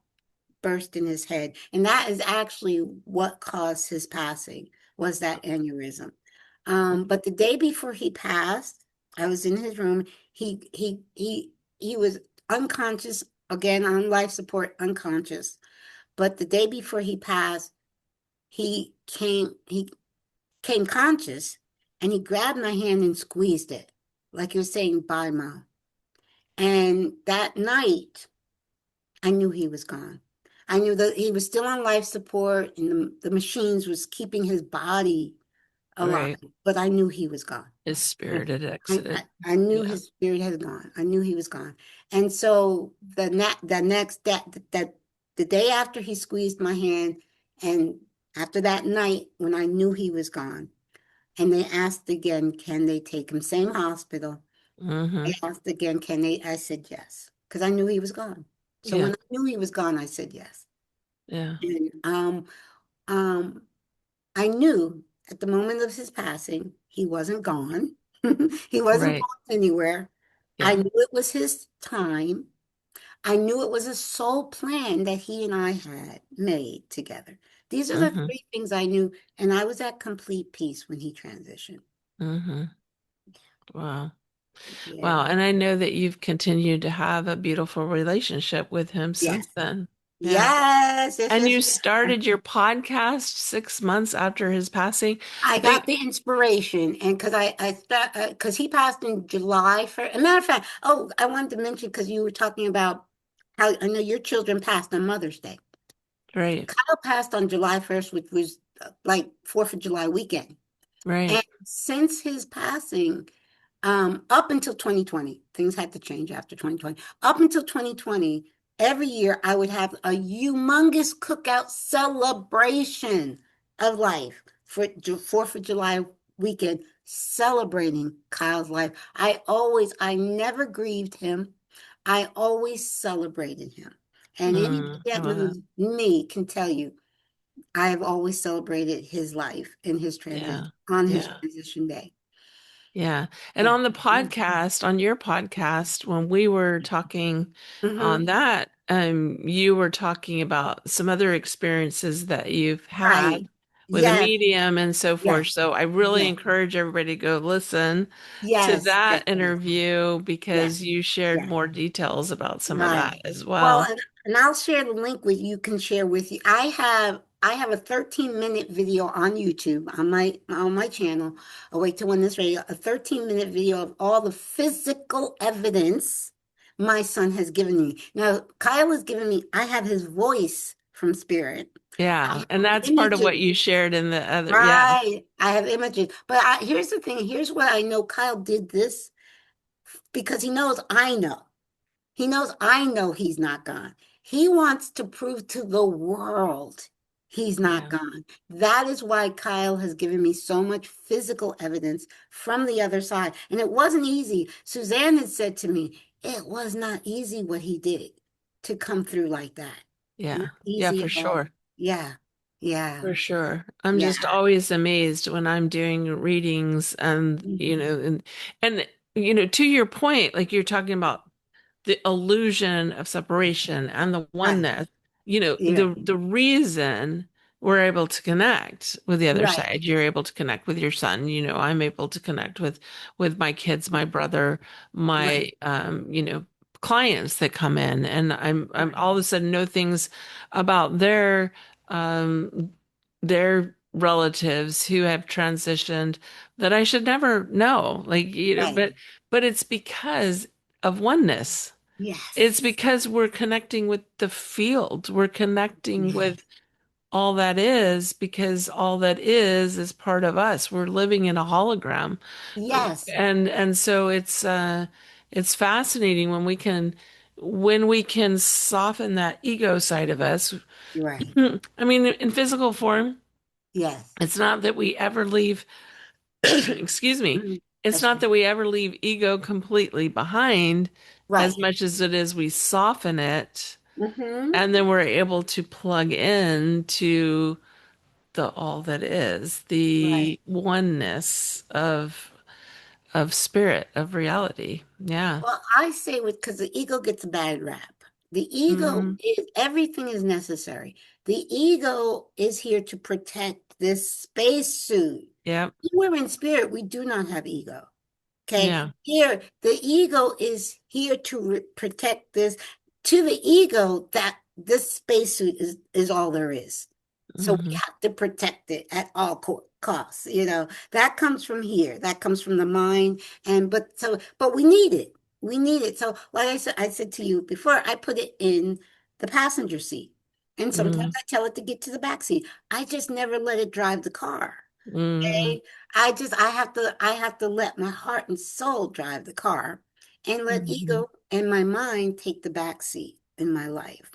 burst in his head. And that is actually what caused his passing, was that aneurysm. But the day before he passed, I was in his room. He was unconscious, again on life support, unconscious. But the day before he passed, he came conscious and he grabbed my hand and squeezed it like he was saying bye, mom. And that night I knew he was gone. I knew that he was still on life support and the machines was keeping his body alive, right. but I knew he was gone. His I, spirit had I, exited. I knew Yeah. his spirit had gone. I knew he was gone. And so the next that the day after he squeezed my hand, and after that night when I knew he was gone, and they asked again, can they take him? Same hospital. They Mm-hmm. asked again, can they? I said yes, because I knew he was gone. So when Yeah. I knew he was gone, I said yes. Yeah. And um, I knew at the moment of his passing, he wasn't gone. He wasn't Right. going anywhere. I Yeah. knew it was his time. I knew it was a soul plan that he and I had made together. These are the Mm-hmm. three things I knew, and I was at complete peace when he transitioned. Mm-hmm. Wow. Yeah. Wow. And I know that you've continued to have a beautiful relationship with him since Yes. then. Yeah. Yes, yes, And yes, you yes. started your podcast 6 months after his passing. I got Like, the inspiration, and because he passed in July. For a matter of fact, oh, I wanted to mention because you were talking about how I know your children passed on Mother's Day. right, Kyle passed on July 1st, which was like 4th of July weekend. right. And since his passing, up until 2020, things had to change after 2020. Up until 2020, every year I would have a humongous cookout celebration of life for 4th of July weekend, celebrating Kyle's life. I never grieved him. I always celebrated him. And anybody I that love that. knows me can tell you, I have always celebrated his life and his transition Yeah. on his Yeah. transition day. Yeah. And Yeah. on the podcast, on your podcast, when we were talking Mm-hmm. on that, you were talking about some other experiences that you've Right. had with a Yes. medium and so Yes. forth. So I really Yes. encourage everybody to go listen to Yes. that Yes. Yes. interview Yes. because you shared Yes. more details about some of Right. that as Well, well. and I'll share the link with you, can share with you. I have a 13-minute video on YouTube on my channel. I'll wait till when this radio, a 13-minute video of all the physical evidence my son has given me. Now, Kyle has given me, I have his voice from spirit. I Yeah. And have that's part of what images. you shared in the other. Yeah. Right. I have images. But here's the thing. Here's what I know. Kyle did this because he knows I know. He knows I know he's not gone. He wants to prove to the world he's not Yeah. gone. That is why Kyle has given me so much physical evidence from the other side. And it wasn't easy. Suzanne had said to me, it was not easy what he did to come through like that. Not Yeah. Yeah, easy for at all. sure. Yeah. Yeah. For sure. I'm Yeah. just always amazed when I'm doing readings and, Mhm. and, to your point, like you're talking about the illusion of separation and the Right. oneness, Yeah. the reason we're able to connect with the other Right. side, you're able to connect with your son, I'm able to connect with my kids, my brother, my, Right. clients that come in, and I'm Right. all of a sudden know things about their relatives who have transitioned that I should never know. Like, Right. but it's because of oneness. It's Yes. because we're connecting with the field. We're connecting Yes. with all that is because all that is part of us. We're living in a hologram. Yes. And so it's fascinating when we can soften that ego side of us. Right. I mean, in physical form, Yes. it's not that we ever leave, excuse me, Mhm. it's That's not that we ever leave ego completely behind as right. much as it is we soften it, Mm-hmm. and then we're able to plug in to the all that is, Right. the oneness of spirit, of reality. Yeah. Well, I say with because the ego gets a bad rap. The ego Hmm. is everything is necessary. The ego is here to protect this spacesuit. Yep. When we're in spirit, we do not have ego. Okay. Yeah. Here, the ego is here to protect this. To the ego, that this spacesuit is all there is. So we Hmm. have to protect it at all costs. That comes from here. That comes from the mind. But we need it. We need it. So, like I said to you before, I put it in the passenger seat, and sometimes Hmm. I tell it to get to the back seat. I just never let it drive the car. Hmm. Okay? I have to let my heart and soul drive the car and let Hmm. ego and my mind take the back seat in my life.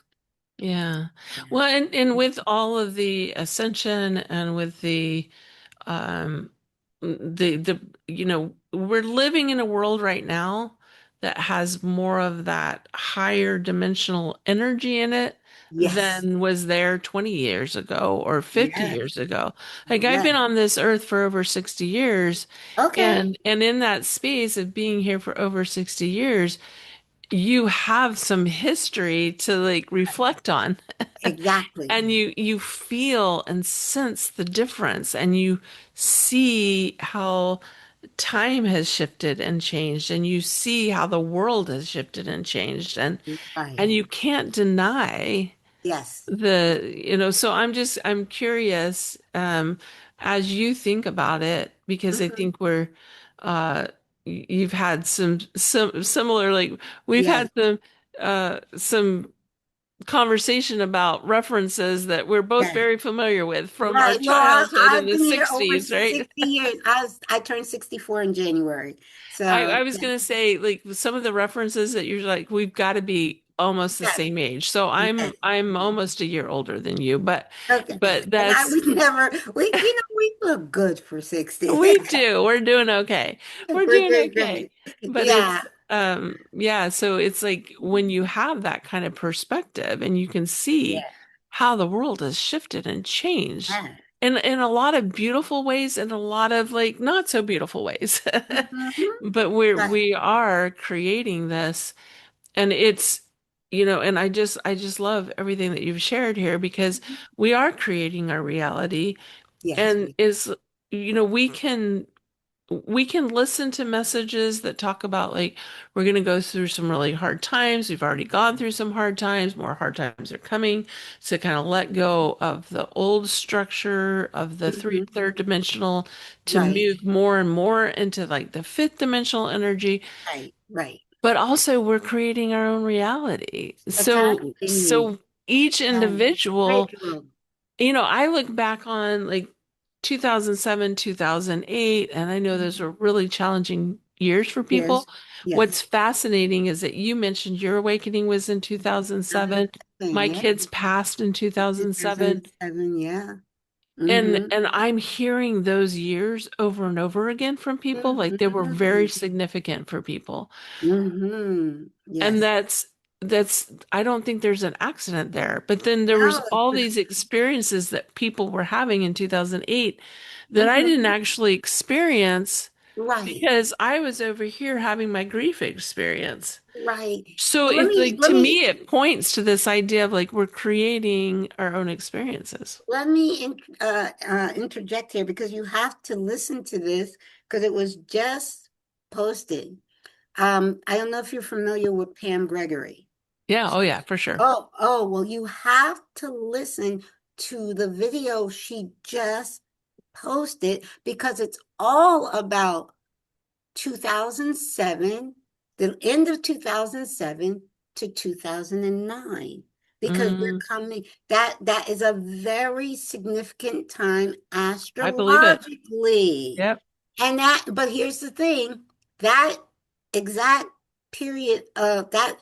Yeah. Yeah. Well, and with all of the ascension and with um the we're living in a world right now that has more of that higher dimensional energy in it Yes. than was there 20 years ago or 50 Yes. years ago. Like, I've Yes. been on this earth for over 60 years, Okay. and in that space of being here for over 60 years, you have some history to like reflect on. Exactly. And you feel and sense the difference, and you see how time has shifted and changed, and you see how the world has shifted and changed, and Right. you can't deny Yes. So I'm curious, as you think about it, because I Hmm. think uh, you've had some similar, like we've Yes. had some conversation about references that we're both Yes. very familiar with from our Right. Well, childhood in I've the been here over 60s, right? 60 years. I turned 64 in January. I So, was gonna say like some of the references that you're like we've got to be almost the yes. same age. So Yes. I'm almost a year older than you, Okay. but And I that's we never we look good for 60. we do. We're doing okay. We're We're doing doing okay. great. But Yeah. yeah, so it's like when you have that kind of perspective and you can see Yeah. how the world has shifted and changed Yeah. in a lot of beautiful ways and a lot of like not so beautiful ways. Hmm. But Right. we are creating this and it's and I just love everything that you've shared here because we are creating our reality Yes. and is we can listen to messages that talk about like we're going to go through some really hard times. We've already gone through some hard times. More hard times are coming. To kind of let go of the old structure of the Hmm. third dimensional to Right. move more and more into like the fifth dimensional energy. Right. Right. But also we're creating our own reality. Exactly. So each Yes. individual Rachel. I look back on like 2007, 2008, and I know those Mhm. were really challenging years for Yes. people. Yes. What's fascinating is that you mentioned your awakening was in 2007. My Yeah. kids passed in 2007. 2007. Yeah. And Mm-hmm. I'm hearing those years over and over again from people, like they were very Mm-hmm. significant for people. Mm-hmm. And Yes. that's I don't think there's an accident there. But then there was No. all these experiences that people were having in 2008 that I didn't Mm-hmm. actually experience Right. because I was over here having my grief experience. Right. So Well, let it's me like let to me me it points to this idea of like we're creating our own experiences. let me interject here because you have to listen to this because it was just posted. I don't know if you're familiar with Pam Gregory. Yeah, oh yeah, for sure. Well, you have to listen to the video she just posted because it's all about 2007, the end of 2007 to 2009, because we're Mm, coming, that is a very significant time I believe it. astrologically. Yep. But here's the thing, that exact period of that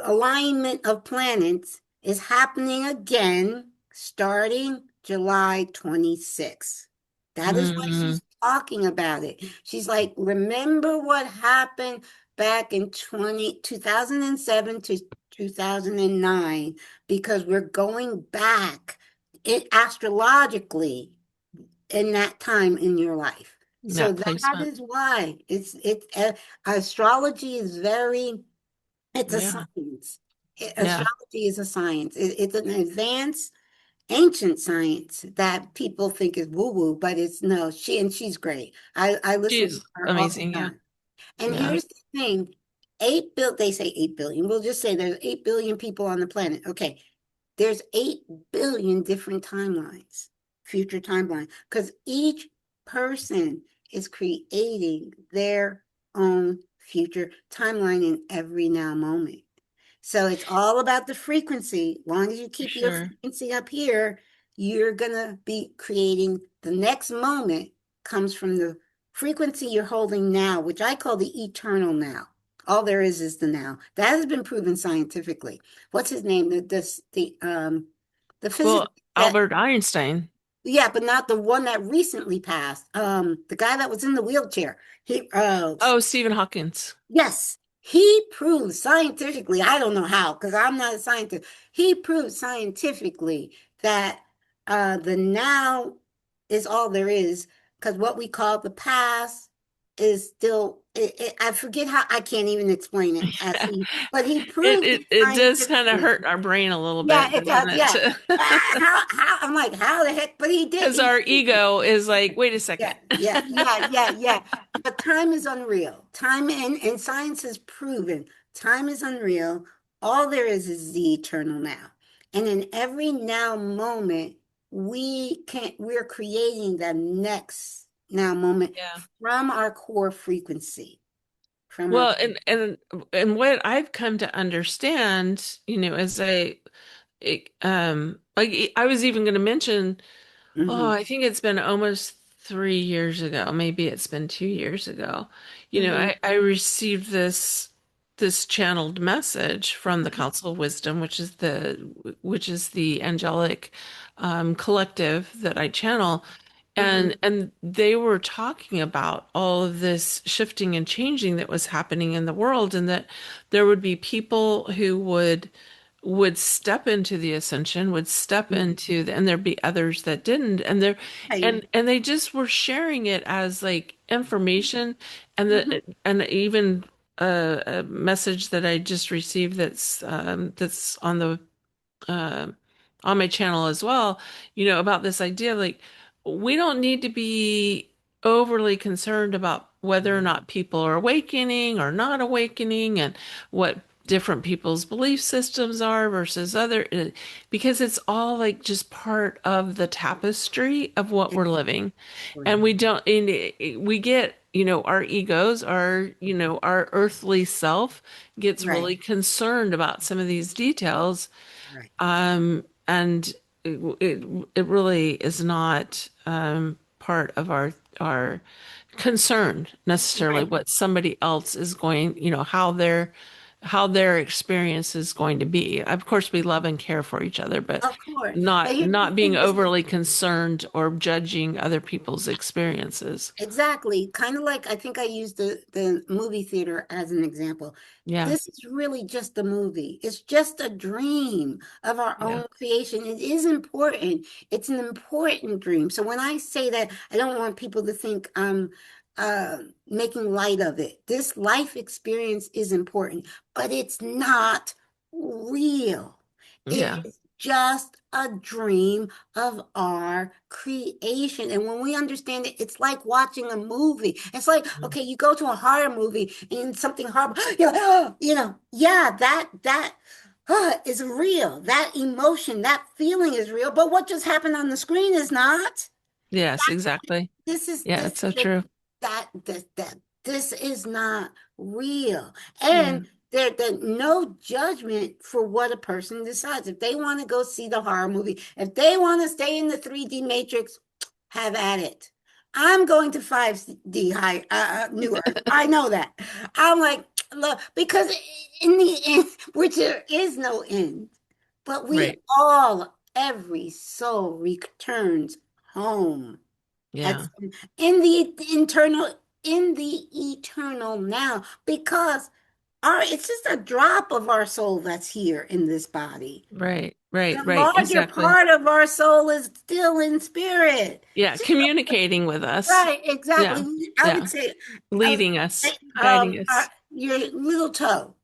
alignment of planets is happening again starting July 26th. That is why Mm, she's talking about it. She's like, remember what happened back in 2007 to 2009, because we're going back astrologically in that time in your life. So that that placement. is why astrology is very, it's a Yeah. science. Yeah. Astrology is a science. It's an advanced ancient science that people think is woo woo, but it's no. She's great. I listen to She's her all the amazing. Yeah. time. And Yeah. here's the thing: 8 bill. They say 8 billion. We'll just say there's 8 billion people on the planet. Okay, there's 8 billion different timelines, future timeline, because each person is creating their own future timeline in every now moment. So it's all about the frequency. Long as you For keep your sure. frequency up here, you're gonna be creating the next moment comes from the frequency you're holding now, which I call the eternal now. All there is the now. That has been proven scientifically. What's his name? The physicist Well, that, Albert Einstein. yeah, but not the one that recently passed. The guy that was in the wheelchair. He Oh, Stephen Hawkins. Yes, he proved scientifically, I don't know how, because I'm not a scientist. He proved scientifically that the now is all there is, because what we call the past is still, I forget how, I can't even explain it but he proved it It does kind of scientifically. hurt our brain a little Yeah, bit, it doesn't does. Yeah. it? I'm like, how the heck? But he did. Because He our proved it. ego is like, wait a Yeah, second. yeah. But time is unreal. Time and science has proven time is unreal. All there is the eternal now. And in every now moment, we're creating the next now moment Yeah. from our core frequency, from our Well, and what I've come to understand, as like I was even going to mention, oh, hmm I think it's been almost 3 years ago. Maybe it's been 2 years ago. hmm I received this channeled message from the Council of Wisdom, which is the angelic collective that I channel. hmm And they were talking about all of this shifting and changing that was happening in the world, and that there would be people who would step into the ascension, would step into and there'd be others that didn't. And there Right. and they just were sharing it as like information, and hmm even a message that I just received that's uh, on my channel as well, about this idea of like we don't need to be overly concerned about whether or not people are awakening or not awakening, and what different people's belief systems are versus other, because it's all like just part of the tapestry of what we're living. And Exactly. we get, our egos, our earthly self gets Right. really concerned about some of these details. Right. And it really is not part of our concern necessarily Right. what somebody else is going, how their experience is going to be. Of course, we love and care for each other, but Of course. But not here's the not being thing, this is overly concerned or judging other people's experiences. exactly kind of like I think I used the movie theater as an example. Yeah, This is really just a movie. It's just a dream of our yeah, own creation. It is important. It's an important dream. So when I say that, I don't want people to think I'm making light of it. This life experience is important, but it's not real. It yeah, is just a dream of our creation. And when we understand it, it's like watching a movie. It's like, okay, you go to a horror movie and something horrible, you're like, oh, yeah, that is real. That emotion, that feeling is real. But what just happened on the screen is not. yes, exactly. This is Yeah, this it's so is a, true. that this is not real. Yeah, And there no judgment for what a person decides. If they want to go see the horror movie, if they want to stay in the 3D matrix, have at it. I'm going to 5D high New Earth. I know that. I'm like, look, because in the end, which there is no end, but we right. all, every soul returns home at Yeah, in the internal in the eternal now, because our it's just a drop of our soul that's here in this body. right, right, The right, larger exactly. part of our soul is still in spirit. Yeah, communicating with us. Right, exactly. Yeah, I would yeah, say, leading us, guiding us. your little toe.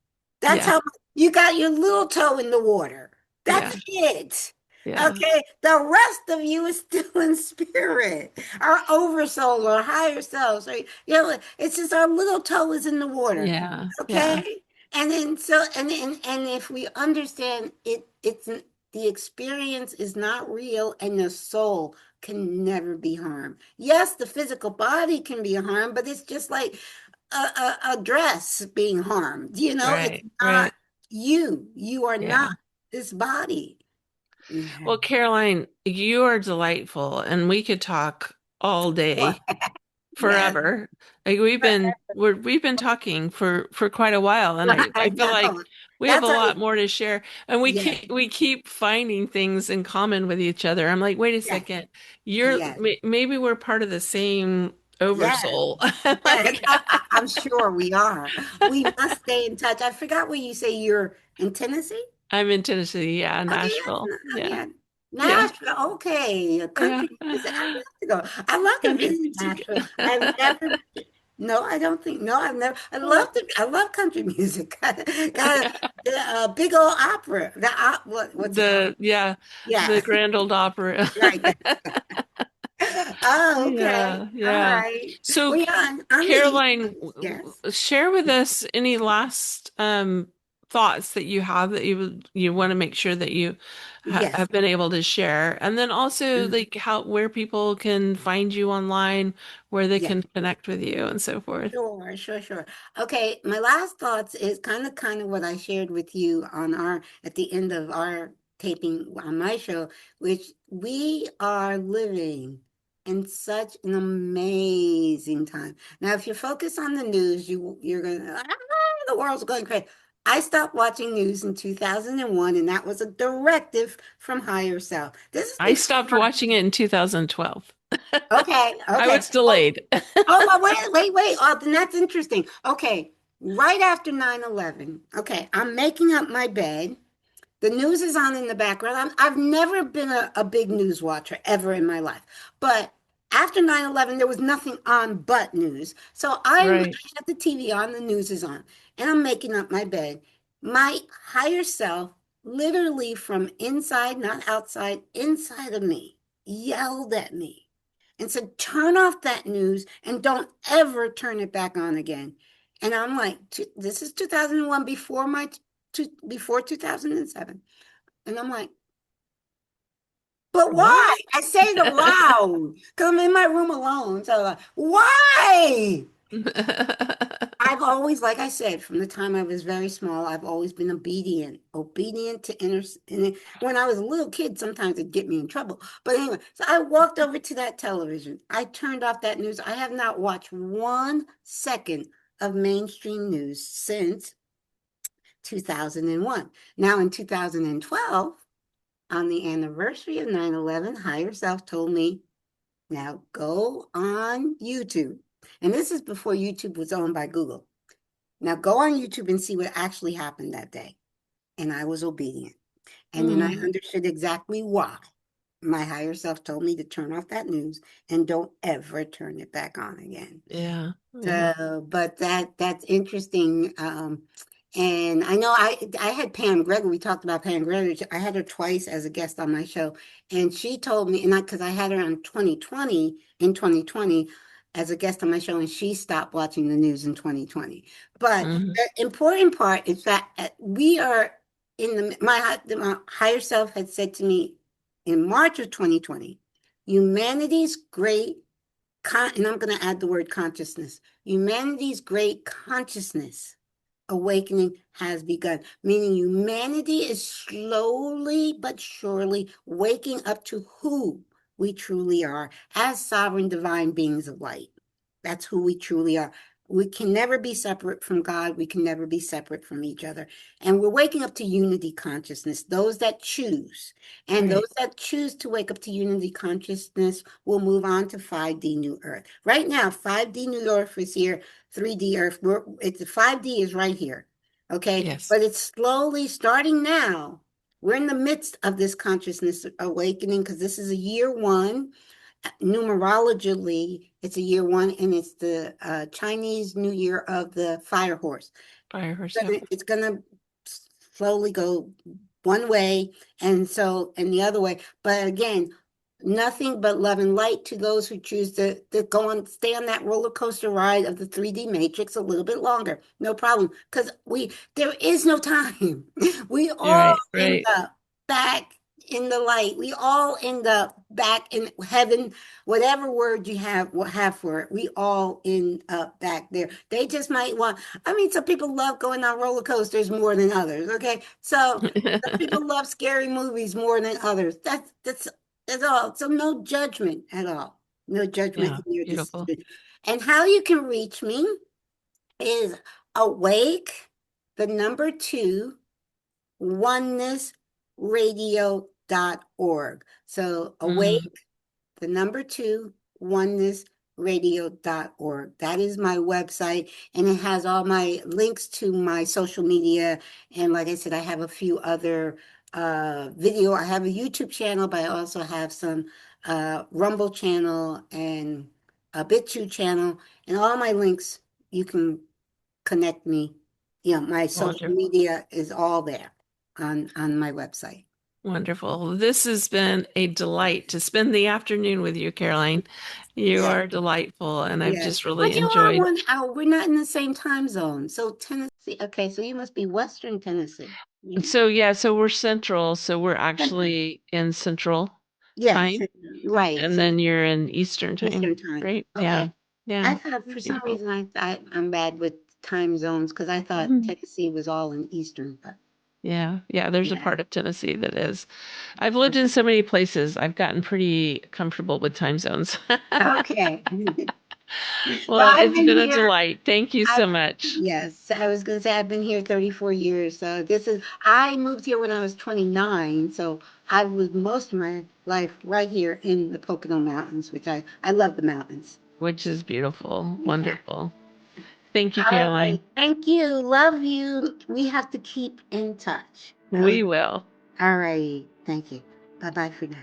That's Yeah, how you got your little toe in the water. That's yeah, it. yeah, Okay, the rest of you is still in spirit, our oversoul or higher selves. Right? It's just our little toe is in the water. yeah, yeah, Okay, and then so and if we understand it, the experience is not real, and the soul can never be harmed. Yes, the physical body can be harmed, but it's just like a dress being harmed. It's right, not right. you. You are not Yeah. this body. Yeah. Well, Caroline, you are delightful, and we could talk all day, Yes. forever. Like we've been talking for quite a while, and I I I feel like know. we have a That's a lot more to share, and we yes, keep finding things in common with each other. I'm like, wait a yes, second, yes, maybe we're part of the same yes. oversoul. Yes. Like I'm sure we are. We must stay in touch. I forgot where you say you're in Tennessee. I'm in Tennessee, yeah, Okay, Nashville, yeah, yeah. yeah, Nashville, okay. yeah. Country music. I'd love to go. I'd love to Country visit music. Nashville. I've never, no, I don't think, no, I've never, I love country music. Got a big old opera. What's it called? Yeah, the Yeah, Grand Old Opera. right. Oh, okay. Yeah, All yeah. right. So, Well, yeah, on the East Caroline, Coast, yes. share with us any last thoughts that you have that you want to make sure that you Yes. have been able to share, and then also like how where people can find you online, where they Yes. can connect with you and so forth. Sure, sure, sure. Okay, my last thoughts is kind of what I shared with you on our at the end of our taping on my show, which we are living in such an amazing time. Now, if you focus on the news, you're gonna the world's going crazy. I stopped watching news in 2001, and that was a directive from higher self. This is I stopped before. watching it in 2012. Okay, I okay. was Oh, delayed. oh, but wait. Oh, then that's interesting. Okay, right after 9/11. Okay, I'm making up my bed. The news is on in the background. I've never been a big news watcher ever in my life. But after 9/11, there was nothing on but news. So I Right. had the TV on, the news is on, and I'm making up my bed. My higher self, literally from inside, not outside, inside of me, yelled at me and said, turn off that news and don't ever turn it back on again. And I'm like, this is 2001 before before 2007. And I'm like, but What? why? I say it aloud because I'm in my room alone. So like, why? I've always, like I said, from the time I was very small, I've always been obedient to when I was a little kid, sometimes it'd get me in trouble. But anyway, so I walked over to that television. I turned off that news. I have not watched 1 second of mainstream news since 2001. Now in 2012, on the anniversary of 9/11, higher self told me, now go on YouTube. And this is before YouTube was owned by Google. Now go on YouTube and see what actually happened that day. And I was obedient. And then I Mm, understood exactly why. My higher self told me to turn off that news and don't ever turn it back on again. yeah, yeah. So, but that's interesting. And I know I had Pam Gregory. We talked about Pam Gregory. I had her twice as a guest on my show, and she told me, and I because I had her on 2020 as a guest on my show, and she stopped watching the news in 2020. But Hmm. the important part is that we are in my higher self had said to me in March of 2020, humanity's great and I'm going to add the word consciousness. Humanity's great consciousness awakening has begun, meaning humanity is slowly but surely waking up to who we truly are as sovereign divine beings of light. That's who we truly are. We can never be separate from God. We can never be separate from each other. And we're waking up to unity consciousness, those that choose. And Right. those that choose to wake up to unity consciousness will move on to 5D New Earth. Right now, 5D New Earth is here, 3D Earth. It's 5D is right here. Okay. Yes. But it's slowly starting now. We're in the midst of this consciousness awakening because this is a year one. Numerologically, it's a year one, and it's the Chinese New Year of the Fire Horse. Fire horse. Yep. It's gonna slowly go one way, and the other way. But again, nothing but love and light to those who choose to go on, stay on that roller coaster ride of the 3D matrix a little bit longer. No problem, because there is no time. We You're all right. end Right. up back in the light. We all end up back in heaven, whatever word you have for it. We all end up back there. They just might want. I mean, some people love going on roller coasters more than others. Okay, so some people love scary movies more than others. That's all. So no judgment at all. No judgment Yeah. in your Beautiful. decision. And how you can reach me is awake, the number two, onenessradio.org. So awake, Mm, the number two, onenessradio.org. That is my website, and it has all my links to my social media. And like I said, I have a few other video. I have a YouTube channel, but I also have some Rumble channel and a BitChute channel, and all my links you can connect me. My social wonderful. media is all there on my website. Wonderful. This has been a delight to spend the afternoon with you, Caroline. You Yeah, are delightful, and I've yeah. just really But you are enjoyed. 1 hour. We're not in the same time zone. So Tennessee, okay, so you must be Western Tennessee. You- So yeah, so we're central, so we're actually in central Yes, time, right. and then you're in Eastern time. Eastern time. Great. Yeah. Okay. I Yeah. thought for some Beautiful. reason I'm bad with time zones because I thought Mhm. Tennessee was all in Eastern, but Yeah. Yeah. There's a yeah. part of Tennessee that is. I've lived in so many places. I've gotten pretty comfortable with time zones. Okay. Well, Well, I've it's been been a here. delight. Thank you I so much. Yes, I was gonna say I've been here 34 years. So I moved here when I was 29, so I was most of my life right here in the Pocono Mountains, which I love the mountains. Which is beautiful. Yeah. Wonderful. Thank you, All Caroline. right. Thank you. Love you. We have to keep in touch. We will. All right. Thank you. Bye bye for now.